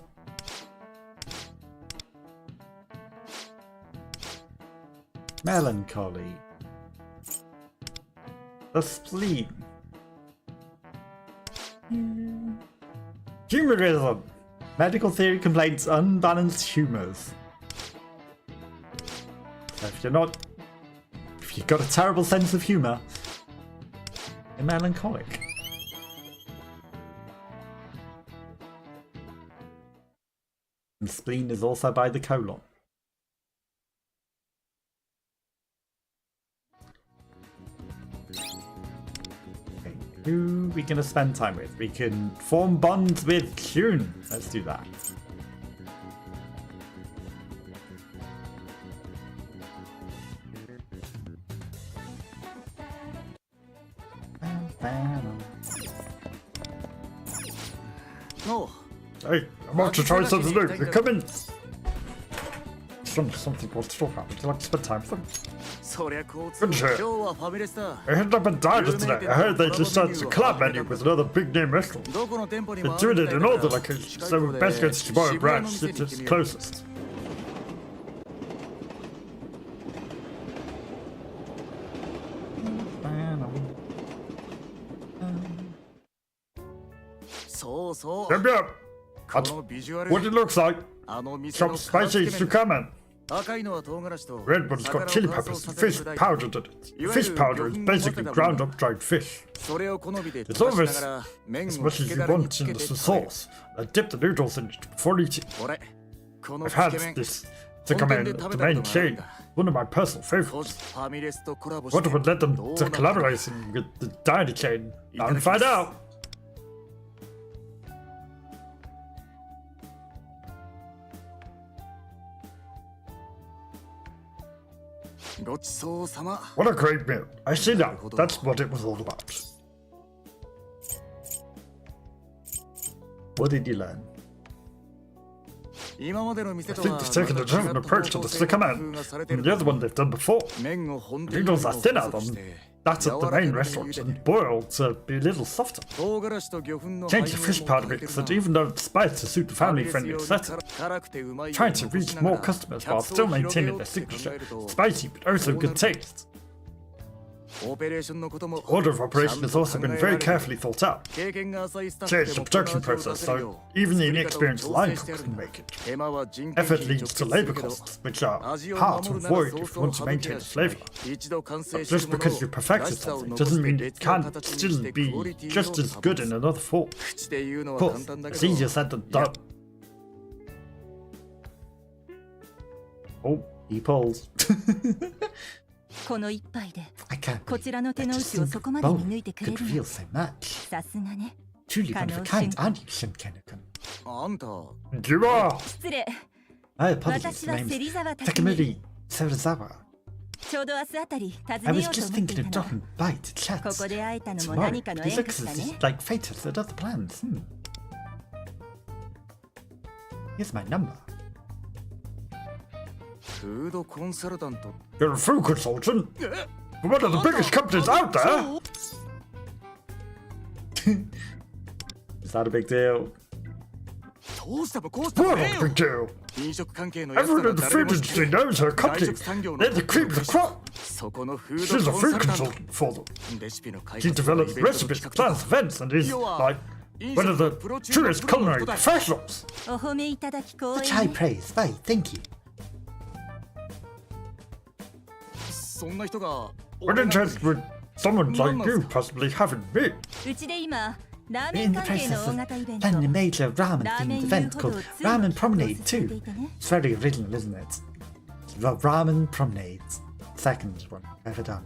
Melancholy. The spleen. Humorism. Medical theory complains unbalanced humors. So if you've got a terrible sense of humor, you're melancholic. And spleen is also by the colon. Who are we going to spend time with? We can form bonds with Kyun. Let's do that. No. Hey, I'm out to try something new. You're coming. Something called Stalker. Would you like to spend time with them? Good shit. I ended up in Diner today. I heard they just started a collab menu with another big name restaurant. They're doing it in all the locations, so we best go to Shibuya branch. It's closest. Yep, yep. That's what it looks like. Some spicy sukamen. Red one's got chili peppers and fish powdered in it. Fish powder is basically ground up dried fish. It's almost as much as you want in the sauce. I dip the noodles in it before eating. I've had this sukamen at the main chain, one of my personal favorites. What would let them to collaborate with the diner chain? Now to find out. What a great meal. I see now. That's what it was all about. What did you learn? I think they've taken a different approach to the sukamen from the other one they've done before. Noodles are thinner than that at the main restaurant and boiled to be a little softer. Change the fish powder mix and even though it's spiced to suit the family-friendly aesthetic. Trying to reach more customers while still maintaining their signature, spicy but also good taste. Order of operation has also been very carefully thought out. Changed the production process so even the inexperienced line cooks can make it. Effort leads to labor costs, which are hard to avoid if you want to maintain the flavor. But just because you perfected something doesn't mean it can't still be just as good in another form. Of course, it's easier said than done. Oh, he pulls. この一杯で I can't こ believe ちらの手の that 内を just そこ a まで見 bowl 抜いてくれ could るの reveal so much. さすがね Truly one of a kind, aren't you, Shinken-kun? あんた You are. 失礼 My apologies. 私 My は name's 芹沢拓海 Takamori Serizawa. ちょうど明日あたり訪 I ね was ようと just 思って thinking い of たの dropping by to chat ここで会えたのも tomorrow. 何かの This 縁で looks した as ね just like fate has other plans. Here's my number. フードコンサルタント You're a food consultant. For one of the biggest companies out there. Is that a big deal? どうしてもこうしても What ね a え big よ deal. 飲食関係のやつ Everyone ら in the 誰 food も知って industry る knows her 外 company. 食産業の They're the cream of the crop. そこのフー She's ド a コン food サルタント consultant for them. レシピの開 She 発とかイ develops ベントの recipes, 企画と plans か events, and is 要は like 飲 one 食 of の the プロ中の truest プロの culinary ことだよ professionals. お褒めいただき光 Such 栄 high ね praise. Why, thank you. そんな人が What interest would someone like you possibly have in me? うちで今ラー We're メ in ン the 関係 process の of 大型イベント planning a major ramen ラーメ themed ン event 遊歩道 called 2 Ramen の企画を Promenade 進めて too. いてね It's very original, isn't it? The Ramen Promenade. Second one ever done.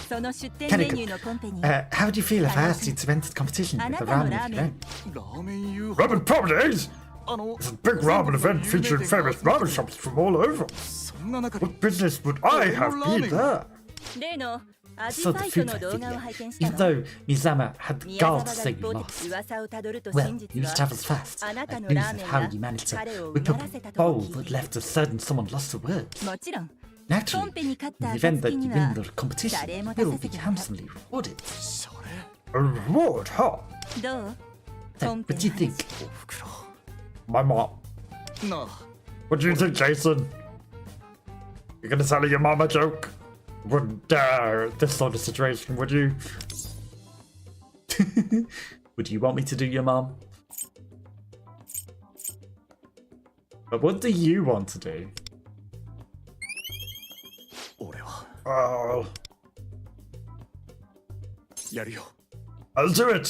その出店メニューのコンペに How would you feel if I asked you to enter the competition with the ramen event? ラーメン遊歩 Ramen Promenade? あの It's a big ramen event featuring famous ramen shops from all over. そんな中で What business would I have been there? 例の味 So フ the ァイト food の fight 動画を video. 拝見した Even の though Mizama had 宮沢 guards が say 一 we 方で lost. 噂をたどると Well, 真実 news は travels fast. あなた Like の news ラー of メン how が you managed to 彼を whip うなら up せた a と bowl 聞い that て left a certain someone lost for words. もちろんコ Naturally, ンペに勝った in the event 暁 that you に win は the competition, 誰も you 出 will させ be てもらう handsomely rewarded. それ A reward, huh? どう So, コンペ what do you の think? 話 おふくろ My mom. なあ What do you think, Jason? You're gonna tell your mom a joke? Wouldn't dare this sort of situation, would you? Would you want me to do your mom? But what do you want to do? 俺は Oh, やるよ I'll do it.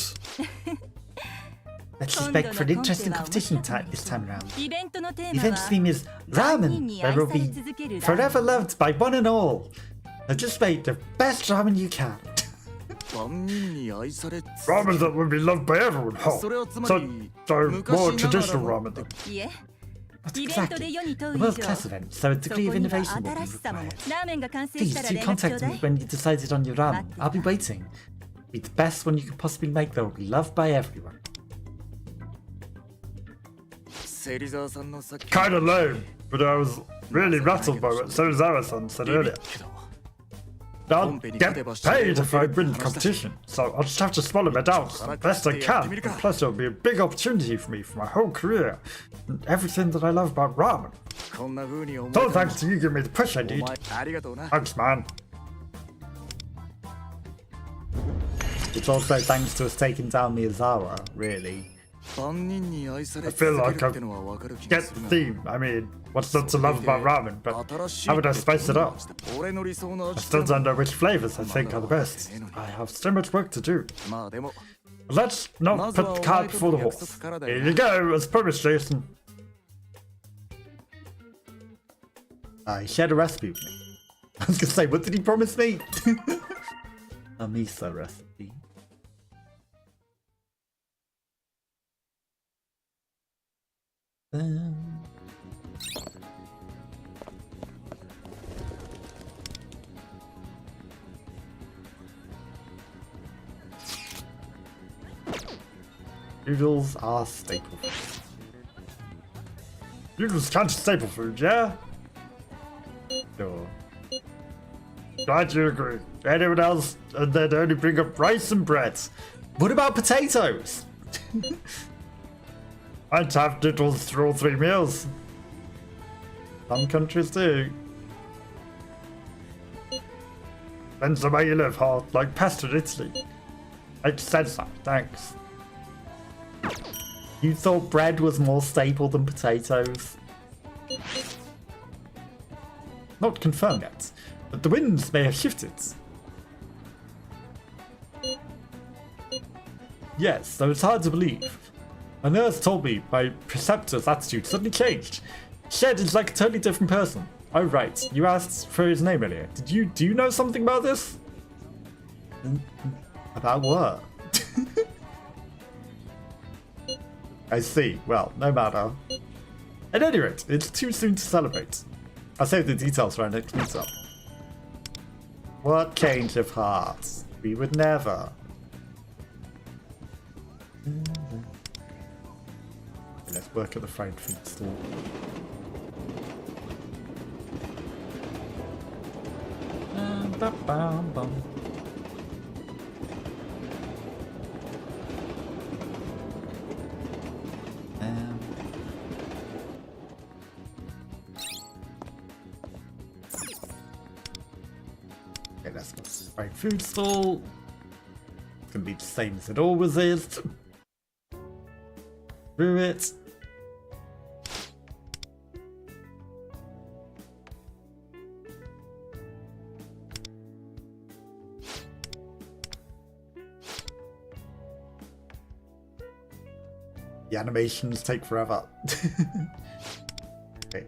Let's 今 just 度 beg の for an コンペ interesting は面 competition 白くな this りそ time う around. イベントのテ The ーマ event's は theme is 万 ramen. 人に They 愛 will され be 続けるラーメン Forever loved by one and all. Now just make the best ramen you can. 万人に愛され Ramen that would be loved by everyone, huh? それはつま So, り so 昔 more ながら traditional の ramen then. いえ Not イベントで exactly. 世に問う A 以上 world-class event, so a そこ degree of には innovation will 新 be しさも required. ラーメンが完成した Please ら do 連絡ちょ contact うだ me い when you decided on your ramen. I'll be waiting. Be the best one you can possibly make that will be loved by everyone. 芹沢さんのさっき Kinda lame, but I was really rattled by what Serizawa-san said ビビっ earlier. けど I'll get paid if I win the competition, so I'll just have to swallow my doubts the best I can. And plus, it'll be a big opportunity for me for my whole career and everything that I love about ramen. こんな風に思え So た thanks to you giving me the push I お need. 前ありがとうな Thanks, man. It's also thanks to us taking down Miyazawa, really. 万人に愛され I feel 続 like ける I ってのは分かる気が get す the るな theme. I mean, what's not to love about ramen, but 新しい how would I spice it up? 俺の理想の I 味 still don't know which flavors I think are the best. I have so much work to do. まあでも Let's not put the cart before the horse. Here you go, as promised, Jason. He shared a recipe with me. I was gonna say, what did he promise me? A miso recipe. Noodles are staple food. Noodles can't staple food, yeah? Sure. Glad you agree. Anyone else? And they'd only bring up rice and bread. What about potatoes? I'd have noodles for all 3 meals. Some countries do. Depends on where you live, huh? Like pasta in Italy. Makes sense, thanks. You thought bread was more staple than potatoes? Not confirmed yet, but the winds may have shifted. Yes, though it's hard to believe. My nurse told me my preceptor's attitude suddenly changed. Shed is like a totally different person. Oh right, you asked for his name earlier. Do you know something about this? About what? I see. Well, no matter. At any rate, it's too soon to celebrate. I'll save the details for our next meetup. What change of heart? We would never. Okay, let's work at the fried food store. Okay, let's go to the fried food stall. It's gonna be the same as it always is. Through it. The animations take forever. Okay.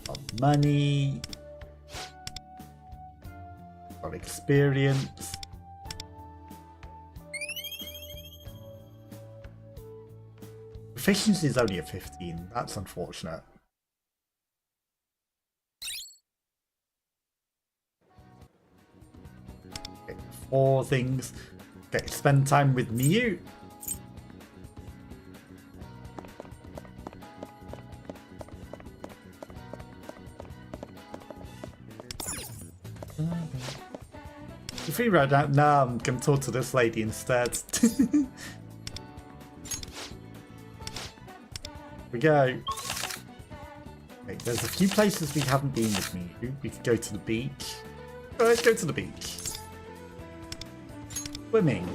Got money. Got experience. Efficiency is only at 15. That's unfortunate. Okay, 4 things. Okay, spend time with Miyu. If we write out now, I'm gonna talk to this lady instead. We go. Okay, there's a few places we haven't been with me. We could go to the beach. Oh, let's go to the beach. Swimming.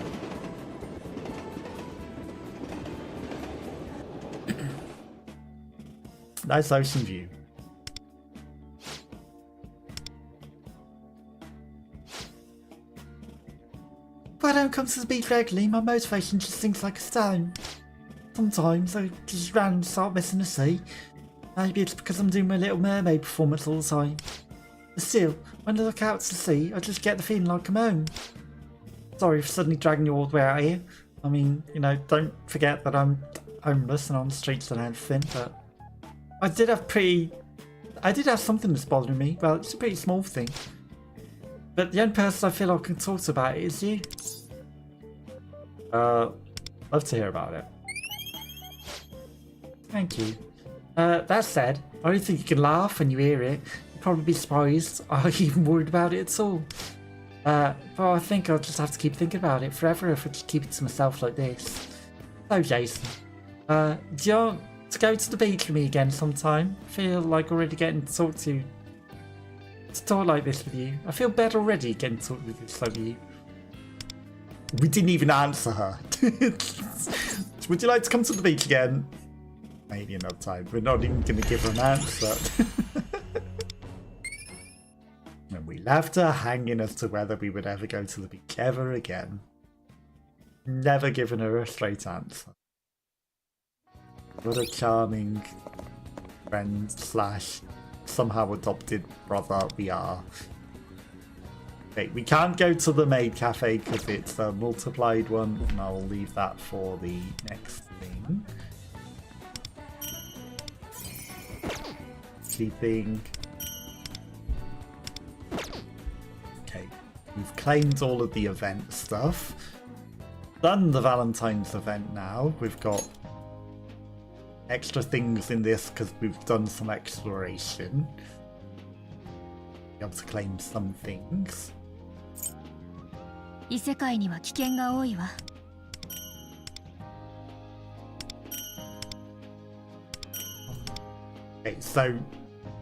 Nice ocean view. If I don't come to the beach regularly, my motivation just sinks like a stone. Sometimes I just randomly start missing the sea. Maybe it's because I'm doing my Little Mermaid performance all the time. But still, when I look out to the sea, I just get the feeling like I'm home. Sorry for suddenly dragging you all the way out here. I mean, you know, don't forget that I'm homeless and on the streets and everything, but I did have something that's bothering me. Well, it's a pretty small thing. But the only person I feel I can talk to about it is you. Love to hear about it. Thank you. That said, I don't think you can laugh when you hear it. You'll probably be surprised I'm even worried about it at all. But I think I'll just have to keep thinking about it forever if I just keep it to myself like this. So Jason, do you want to go to the beach with me again sometime? I feel like already getting to talk like this with you. I feel better already getting to talk with this like you. We didn't even answer her. Would you like to come to the beach again? Maybe another time. We're not even going to give her an answer. And we left her hanging as to whether we would ever go to the beach ever again. Never given her a straight answer. What a charming friend slash somehow adopted brother we are. Okay, we can't go to the maid cafe because it's a multiplied one, and I'll leave that for the next thing. Keeping. Okay, we've claimed all of the event stuff. Done the Valentine's event now. We've got extra things in this because we've done some exploration. Be able to claim some things. 異世界には危険が多いわ。Okay, so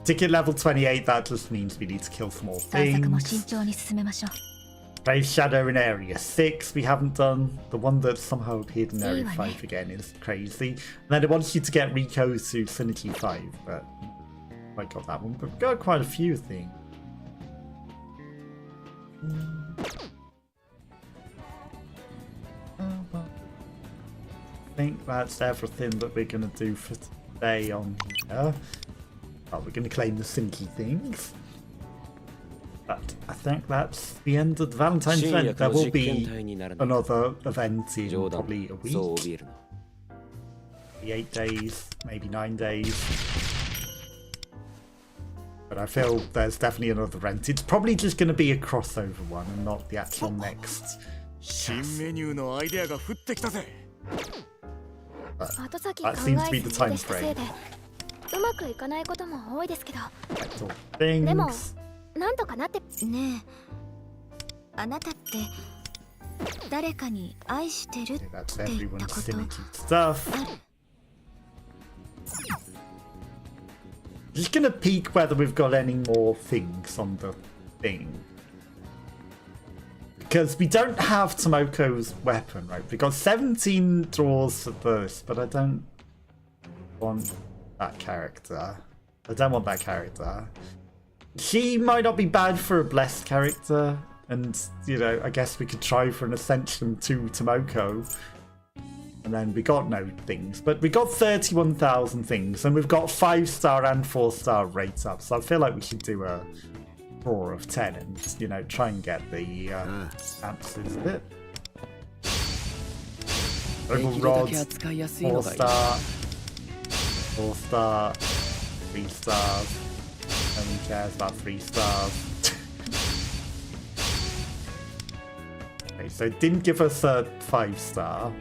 ticket level 28, that just means we need to kill some more 探索も things. 慎重に進めましょう。 Brave Shadow in Area 6 we haven't done. The one that somehow appeared in Area 5 again is crazy. And then it wants you to get Rico to Synergy 5, but I got that one. But we've got quite a few things. I think that's everything that we're going to do for today on here. Oh, we're going to claim the Sinky things. But I think that's the end of the Valentine's event. There will be another event in probably a week. 8 days, maybe 9 days. But I feel there's definitely another event. It's probably just going to be a crossover one and not the actual next. But that seems to be the time frame. Things. なんとかなってねえあなたって誰かに愛してるって言ったこと Just gonna peek whether we've got any more things on the thing. Because we don't have Tomoko's weapon, right? We've got 17 draws for this, but I don't want that character. I don't want that character. She might not be bad for a blessed character, and you know, I guess we could try for an ascension to Tomoko. And then we got no things, but we got 31,000 things, and we've got 5-star and 4-star rates up. So I feel like we should do a draw of 10 and, you know, try and get the answers of it. Oval Rod, 4-star, 4-star, 3 stars. No one cares about 3 stars. Okay, so it didn't give us a 5-star.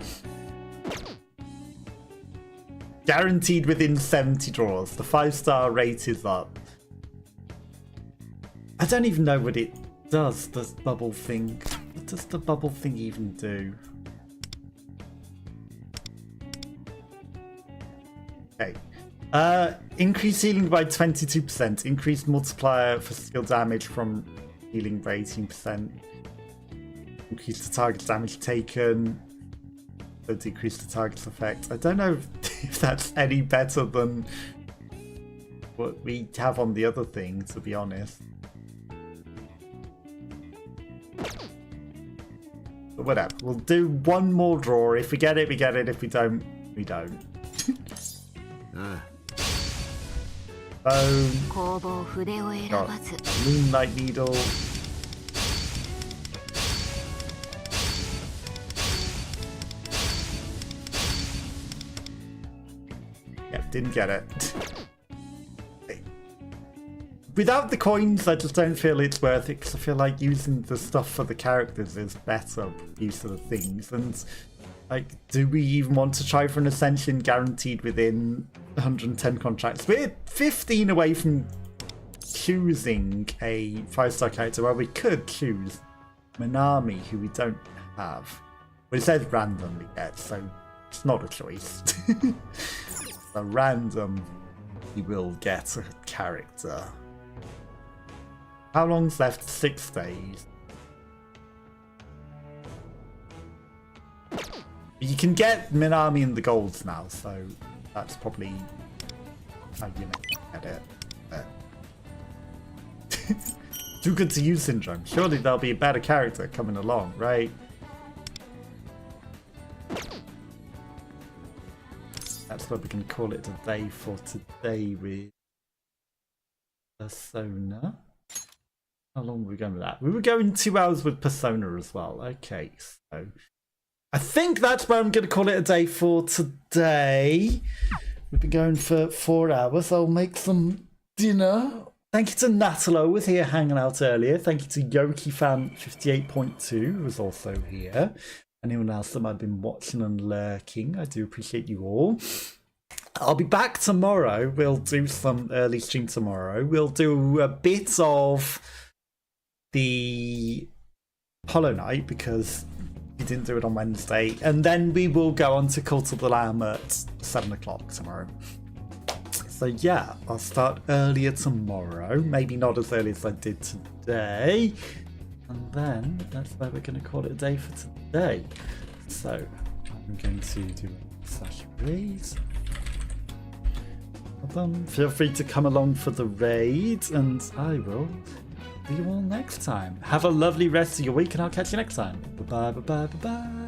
Guaranteed within 70 draws. The 5-star rate is up. I don't even know what it does, this bubble thing. What does the bubble thing even do? Okay. Increased healing by 22%. Increased multiplier for skill damage from healing by 18%. Increase the target damage taken. So decrease the target's effect. I don't know if that's any better than what we have on the other thing, to be honest. But whatever. We'll do one more draw. If we get it, we get it. If we don't, we don't. Got Moonlight Needle. Yep, didn't get it. Without the coins, I just don't feel it's worth it, because I feel like using the stuff for the characters is better use of the things. And like, do we even want to try for an ascension guaranteed within 110 contracts? We're 15 away from choosing a 5-star character where we could choose Minami, who we don't have. But it says randomly there, so it's not a choice. So random, we will get a character. How long's left? 6 days. You can get Minami in the golds now, so that's probably how you get it. Too good to use syndrome. Surely there'll be a better character coming along, right? That's what we can call it a day for today with Persona. How long were we going with that? We were going 2 hours with Persona as well. Okay, so I think that's where I'm going to call it a day for today. We've been going for 4 hours. I'll make some dinner. Thank you to Natalo, who was here hanging out earlier. Thank you to YokiFan58.2, who was also here. Anyone else that might have been watching and lurking, I do appreciate you all. I'll be back tomorrow. We'll do some early stream tomorrow. We'll do a bit of the Hollow Knight, because we didn't do it on Wednesday. And then we will go on to Cult of the Lamb at 7 o'clock tomorrow. So yeah, I'll start earlier tomorrow. Maybe not as early as I did today. And then that's where we're going to call it a day for today. So I'm going to do a /raid. Feel free to come along for the raid, and I will see you all next time. Have a lovely rest of your week, and I'll catch you next time. Bye bye, bye bye, bye bye.